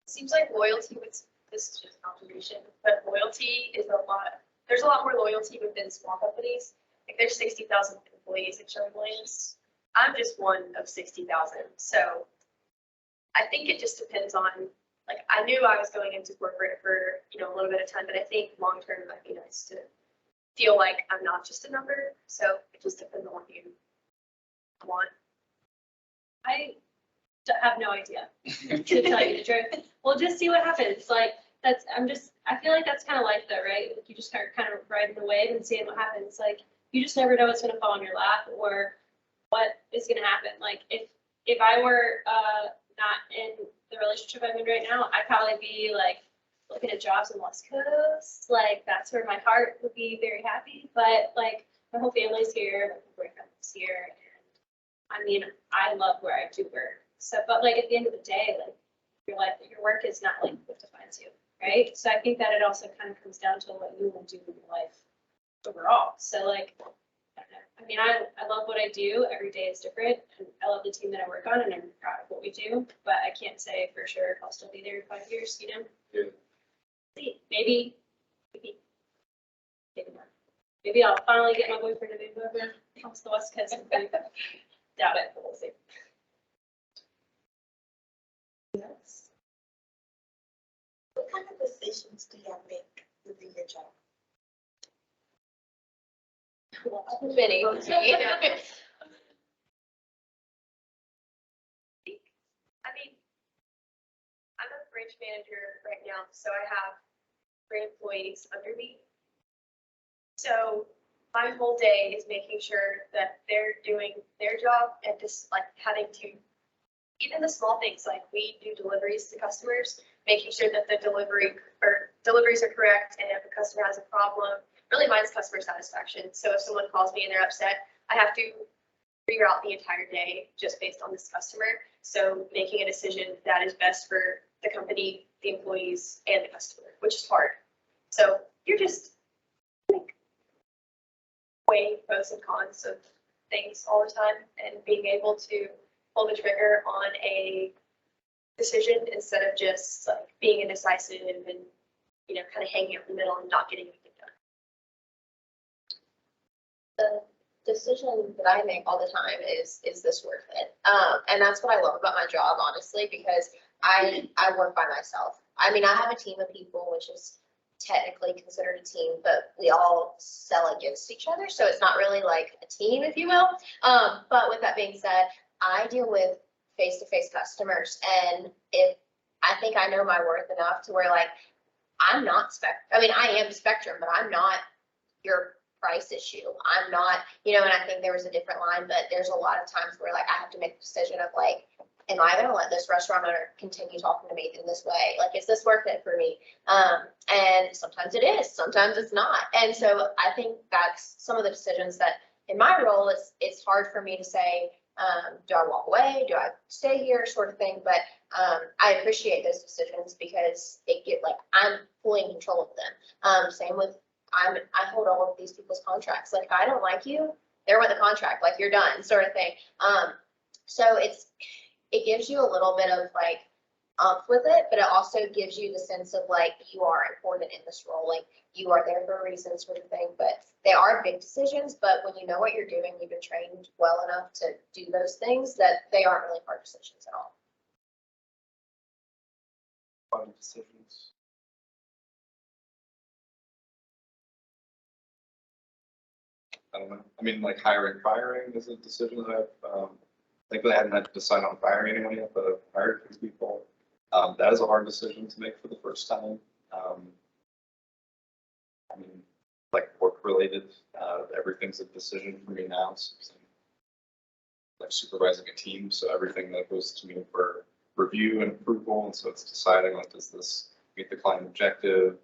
Seems like loyalty with, this is just observation, but loyalty is there's a lot more loyalty within small companies. Like there's 60,000 employees at Sherwin-Williams. I'm just one of 60,000. So I think it just depends on, like, I knew I was going into corporate for, a little bit of time, but I think long-term it might be nice to feel like I'm not just a number. So it just depends on what you want. I have no idea, to tell you the truth. We'll just see what happens. Like, I feel like that's kind of life though, right? Like you just kind of riding the wave and seeing what happens. Like, you just never know what's going to fall in your lap or what is going to happen. Like, if I were not in the relationship I'm in right now, I'd probably be like looking at jobs in the West Coast. Like, that's where my heart would be very happy. But like, my whole family's here, my boyfriend's here, and I mean, I love where I do work. So, but like at the end of the day, like your work is not like what defines you, right? So I think that it also kind of comes down to what you want to do in your life overall. So like, I don't know. I mean, I love what I do. Every day is different, and I love the team that I work on, and I'm proud of what we do. But I can't say for sure if I'll still be there in 5 years. Yeah. See, maybe not. Maybe I'll finally get my boyfriend to move over across the West Coast. Doubt it, but we'll see. Yes. What kind of decisions do you make within your job? Many. I mean, I'm a branch manager right now, so I have 3 employees under me. So my whole day is making sure that they're doing their job and just like having to, even the small things, like we do deliveries to customers, making sure that the deliveries are correct, and if the customer has a problem, really mine's customer satisfaction. So if someone calls me and they're upset, I have to reroute the entire day just based on this customer. So making a decision that is best for the company, the employees, and the customer, which is hard. So you're just like weighing pros and cons of things all the time and being able to pull the trigger on a decision instead of just like being indecisive and, you know, kind of hanging out in the middle and not getting anything done. The decision that I make all the time is this worth it? And that's what I love about my job, honestly, because I work by myself. I mean, I have a team of people, which is technically considered a team, but we all sell against each other. So it's not really like a team, if you will. But with that being said, I deal with face-to-face customers. And if I think I know my worth enough to where like, I mean, I am Spectrum, but I'm not your price issue. I'm not, you know, and I think there was a different line, but there's a lot of times where like I have to make a decision of like, am I going to let this restaurant owner continue talking to me in this way? Like, is this worth it for me? And sometimes it is, sometimes it's not. And so I think that's some of the decisions that in my role, it's hard for me to say, do I walk away? Do I stay here? Sort of thing. But I appreciate those decisions because I'm fully in control of them. Same with I hold all of these people's contracts. Like if I don't like you, they're with the contract, like you're done, sort of thing. So it gives you a little bit of like with it, but it also gives you the sense of like you are important in this role, like you are there for a reason, sort of thing. But they are big decisions, but when you know what you're doing, you've been trained well enough to do those things that they aren't really hard decisions at all. Fun decisions. I don't know. I mean, like firing is a decision that I've, thankfully I haven't had to decide on firing anyone yet, but I've hired a few people. That is a hard decision to make for the first time. I mean, like work related, everything's a decision for me now. So like supervising a team, so everything that goes to me for review and approval, and so it's deciding like, does this meet the client objective?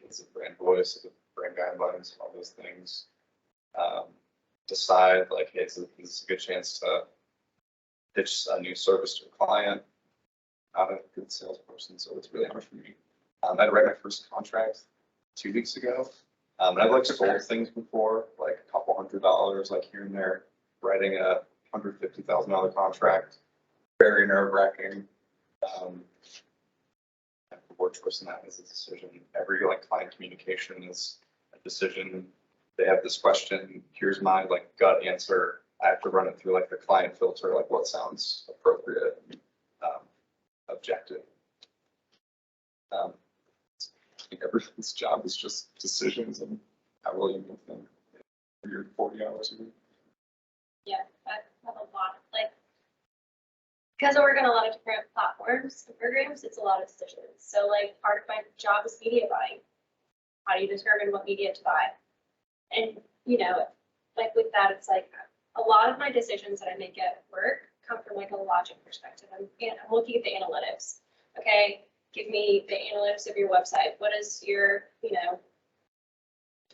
Is it brand voice? Is it brand guidelines? All those things. Decide like, hey, is this a good chance to pitch a new service to a client? Not a good salesperson, so it's really hard for me. I had to write my first contract 2 weeks ago. And I've like sold things before, like a couple $100, like here and there. Writing a $150,000 contract, very nerve wracking. The word choice in that is a decision. Every like client communication is a decision. They have this question. Here's my like gut answer. I have to run it through like the client filter, like what sounds appropriate, objective. I think everyone's job is just decisions and how will you make them for your 40 hours a week. Yeah, I have a lot, like, because I work on a lot of different platforms and programs, it's a lot of decisions. So like part of my job is media buying. How do you determine what media to buy? And, you know, like with that, it's like a lot of my decisions that I make at work come from like a logic perspective. I'm looking at the analytics. Okay, give me the analytics of your website. What is your, you know,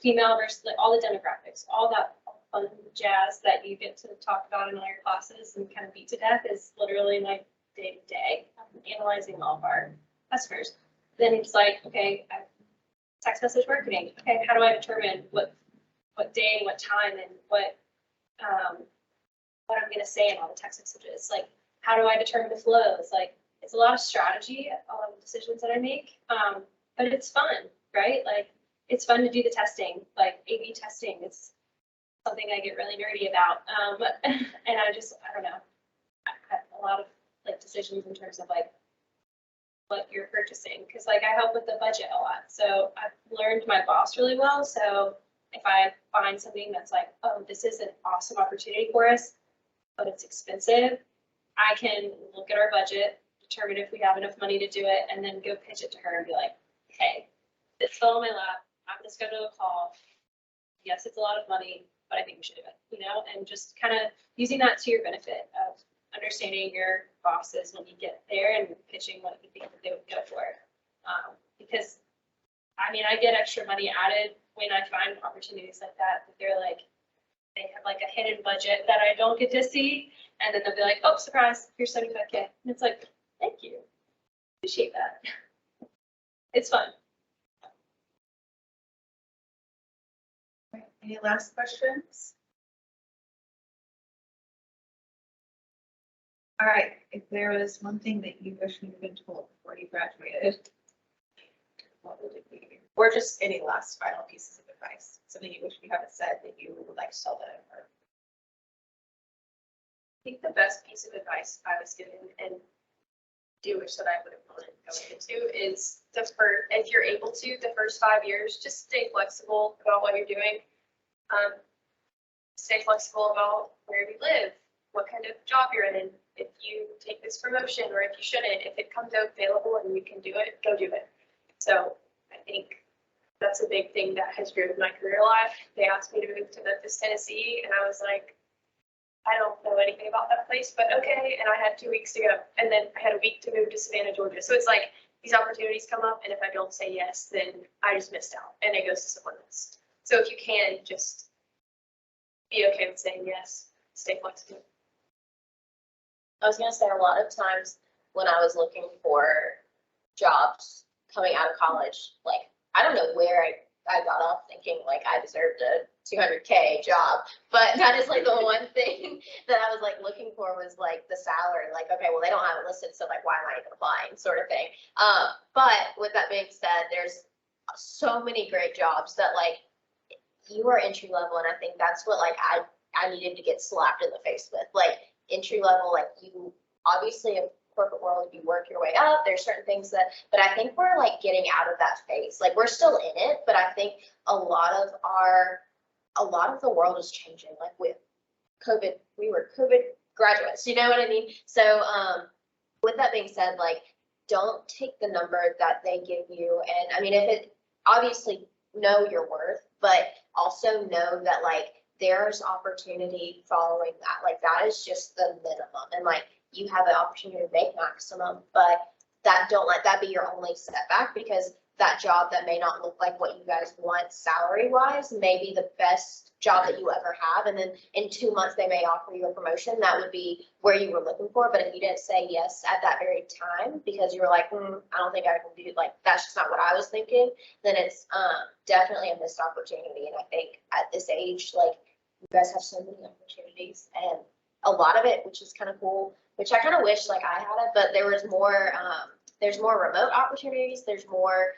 female versus like all the demographics, all that fun jazz that you get to talk about in all your classes and kind of beat to death is literally my day to day. I'm analyzing all of our customers. Then it's like, okay, text message marketing. Okay, how do I determine what day and what time and what I'm going to say in all the text messages? Like, how do I determine the flows? Like, it's a lot of strategy, a lot of decisions that I make, but it's fun, right? Like, it's fun to do the testing, like A/B testing. It's something I get really nerdy about, and I don't know, I have a lot of like decisions in terms of like what you're purchasing, because like I help with the budget a lot, so I've learned my boss really well. So if I find something that's like, oh, this is an awesome opportunity for us, but it's expensive, I can look at our budget, determine if we have enough money to do it, and then go pitch it to her and be like, hey, this fell in my lap. I'm just going to a call. yes, it's a lot of money, but I think we should do it, you know, and just kind of using that to your benefit of understanding your bosses when you get there and pitching what you think that they would go for. Because, I mean, I get extra money added when I find opportunities like that, that they're like, they have like a hidden budget that I don't get to see. And then they'll be like, oh, surprise, here's 75K. And it's like, thank you. Appreciate that. It's fun. Any last questions? All right, if there was one thing that you wish you'd been told before you graduated, what would it be? Or just any last final pieces of advice, something you wish you haven't said that you would like to tell them? Or I think the best piece of advice I was given and do wish that I would have known going into is if you're able to, the first 5 years, just stay flexible about what you're doing. Stay flexible about where you live, what kind of job you're in, if you take this promotion or if you shouldn't, if it comes available and you can do it, go do it. So I think that's a big thing that has driven my career life. They asked me to move to Memphis, Tennessee, and I was like, I don't know anything about that place, but okay. And I had 2 weeks to go. And then I had a week to move to Savannah, Georgia. So it's like these opportunities come up, and if I don't say yes, then I just missed out and it goes to someone else. So if you can, just be okay with saying yes, stay flexible. I was gonna say, a lot of times when I was looking for jobs coming out of college, like, I don't know where I got off thinking like I deserved a 200K job, but that is like the one thing that I was like looking for was like the salary, like, okay, well, they don't have it listed, so like, why am I even applying, sort of thing. But with that being said, there's so many great jobs that like, you are entry level, and I think that's what like I needed to get slapped in the face with. Like, entry level, like, you obviously in corporate world, you work your way up. There's certain things that, but I think we're like getting out of that phase. Like, we're still in it, but I think a lot of the world is changing. Like with COVID, we were COVID graduates, you know what I mean? So with that being said, like, don't take the number that they give you. And I mean, if it obviously know your worth, but also know that like there's opportunity following that. Like, that is just the minimum. And like, you have an opportunity to make maximum, but don't let that be your only setback, because that job that may not look like what you guys want salary wise may be the best job that you ever have. And then in 2 months, they may offer you a promotion that would be where you were looking for. But if you didn't say yes at that very time because you were like, I don't think I can do, like, that's just not what I was thinking, then it's definitely a missed opportunity. And I think at this age, like, you guys have so many opportunities, and a lot of it, which is kind of cool, which I kind of wish like I had it, but there's more remote opportunities. There's more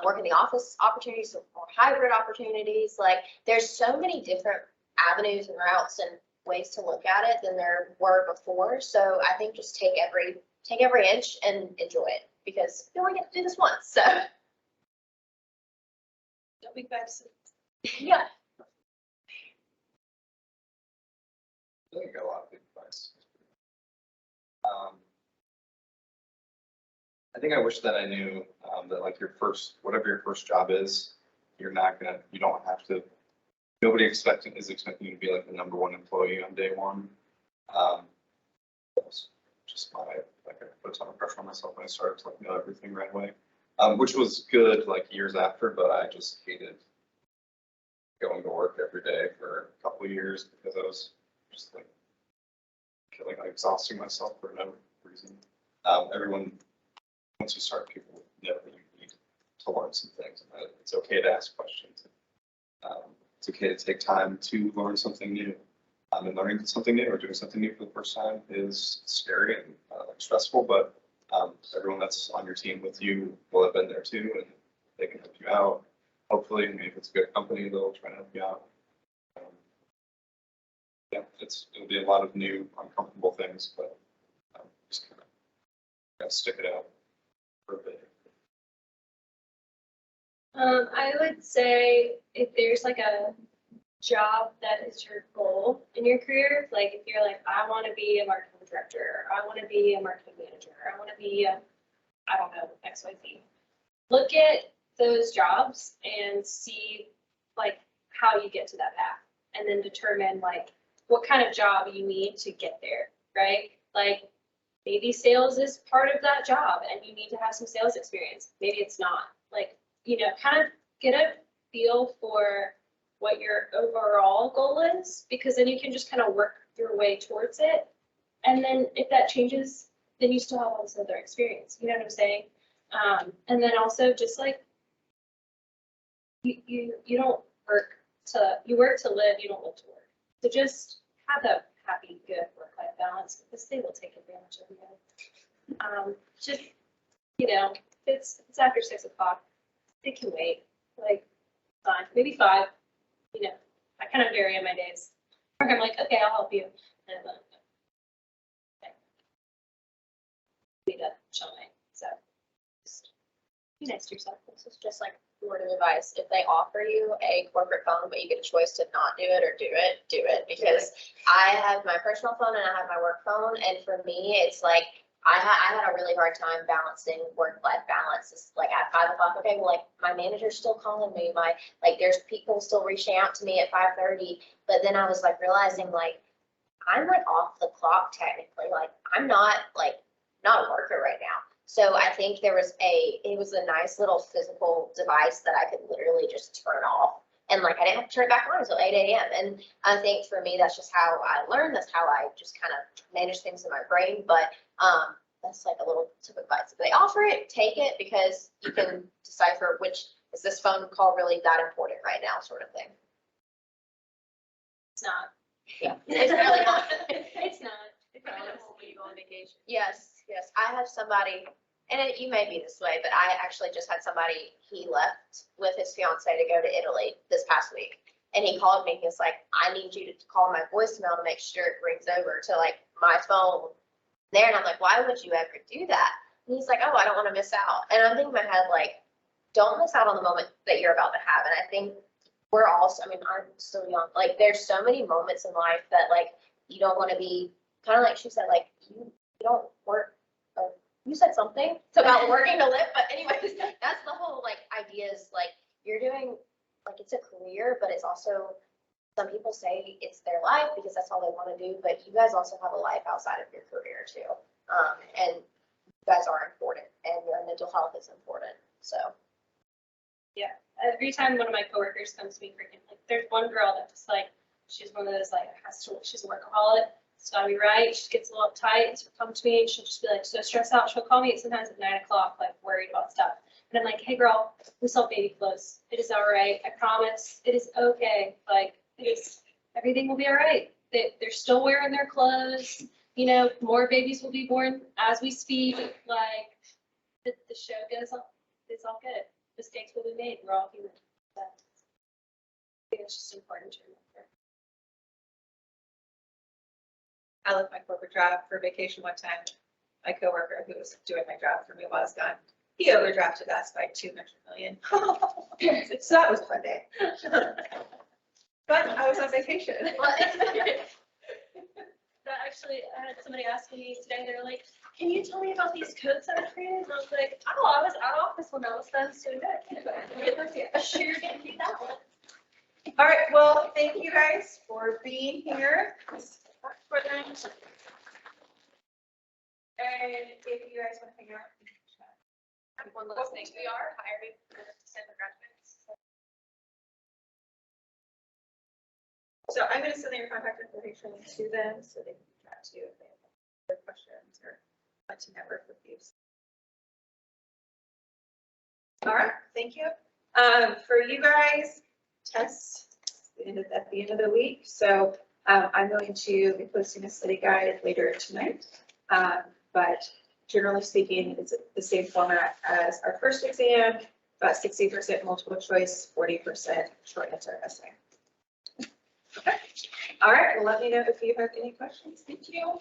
work in the office opportunities, more hybrid opportunities. Like, there's so many different avenues and routes and ways to look at it than there were before. So I think just take every inch and enjoy it, because you only get to do this once. So Don't make bad decisions. yeah. I think I got a lot of good advice. I think I wish that I knew that like whatever your first job is, you don't have to, nobody is expecting you to be like the #1 employee on day one. That's just like I put a ton of pressure on myself when I started to like know everything right away, which was good like years after, but I just hated going to work every day for a couple of years because I was just like feeling like exhausting myself for no reason. Once you start, people know that you need to learn some things, and that it's okay to ask questions. It's okay to take time to learn something new. And learning something new or doing something new for the first time is scary and stressful, but everyone that's on your team with you will have been there too, and they can help you out. Hopefully, I mean, if it's a good company, they'll try to help you out. Yeah, it'll be a lot of new, uncomfortable things, but just kind of gotta stick it out for a bit. I would say if there's like a job that is your goal in your career, like if you're like, I want to be a marketing director, I want to be a marketing manager, I want to be I don't know, XYZ. Look at those jobs and see like how you get to that path and then determine like what kind of job you need to get there, right? Like maybe sales is part of that job and you need to have some sales experience. Maybe it's not. Like, kind of get a feel for what your overall goal is, because then you can just kind of work your way towards it. And then if that changes, then you still have all this other experience. You know what I'm saying? And then also just like you don't work you work to live, you don't live to work. So just have a happy, good work-life balance, because they will take advantage of you. Just, it's after 6 o'clock, it can wait, like, fine, maybe 5, I kind of vary in my days. Or I'm like, okay, I'll help you. And then, okay. Need to show my, so just be nice to yourself. This is just like word of advice. If they offer you a corporate phone, but you get a choice to not do it or do it. Because I have my personal phone and I have my work phone. And for me, it's like, I had a really hard time balancing work-life balance. It's like at 5 o'clock, okay, well, like my manager's still calling me, there's people still reaching out to me at 5:30. But then I was like realizing like, I'm like off the clock technically. Like I'm not a worker right now. So I think it was a nice little physical device that I could literally just turn off. And like, I didn't have to turn it back on until 8 a.m. And I think for me, that's just how I learned. That's how I just kind of manage things in my brain. But that's like a little tip of advice. If they offer it, take it, because you can decipher which is this phone call really that important right now, sort of thing. It's not. Yeah, it's really not. It's not. When you go on vacation. Yes. I have somebody, and you may be this way, but I actually just had somebody, he left with his fiance to go to Italy this past week. And he called me, he was like, I need you to call my voicemail to make sure it rings over to like my phone there. And I'm like, why would you ever do that? And he's like, oh, I don't want to miss out. And I'm thinking in my head, like, don't miss out on the moment that you're about to have. And I think we're also, I'm still young. Like, there's so many moments in life that like, you don't want to be, kind of like she said, like, you don't work. You said something about working to live, but anyways, that's the whole like idea is like you're doing like it's a career, but it's also some people say it's their life because that's all they want to do. But you guys also have a life outside of your career too, and you guys are important, and your mental health is important. So Yeah, every time one of my coworkers comes to me freaking, like, there's one girl that just like, she's one of those like she's a workaholic. It's gotta be right. She gets a little uptight, she'll come to me and she'll just be like so stressed out. She'll call me sometimes at 9 o'clock, like worried about stuff. And I'm like, hey girl, we sell baby clothes. It is all right. I promise. It is okay. Like everything will be all right. They're still wearing their clothes. More babies will be born as we speak. Like the show goes on. It's all good. Mistakes will be made. We're all human. So, I think it's just important to remember. I left my corporate job for vacation one time. My coworker who was doing my job for me while I was gone, he overdrafted us by $200 million. So that was a fun day. But I was on vacation. That actually, I had somebody asking me today, they were like, can you tell me about these codes that I created? And I was like, oh, I was out of office when I was done doing that. Sure, didn't do that one. All right, well, thank you guys for being here. And if you guys want to hang out. One last thing, we are hiring for December graduates. So I'm going to send your contact information to them so they can chat to you if they have other questions or want to network with you. All right, thank you. For you guys, tests at the end of the week. So I'm going to be posting a study guide later tonight. But generally speaking, it's the same format as our first exam, about 60% multiple choice, 40% short answer essay. Okay. All right, well, let me know if you have any questions. Thank you.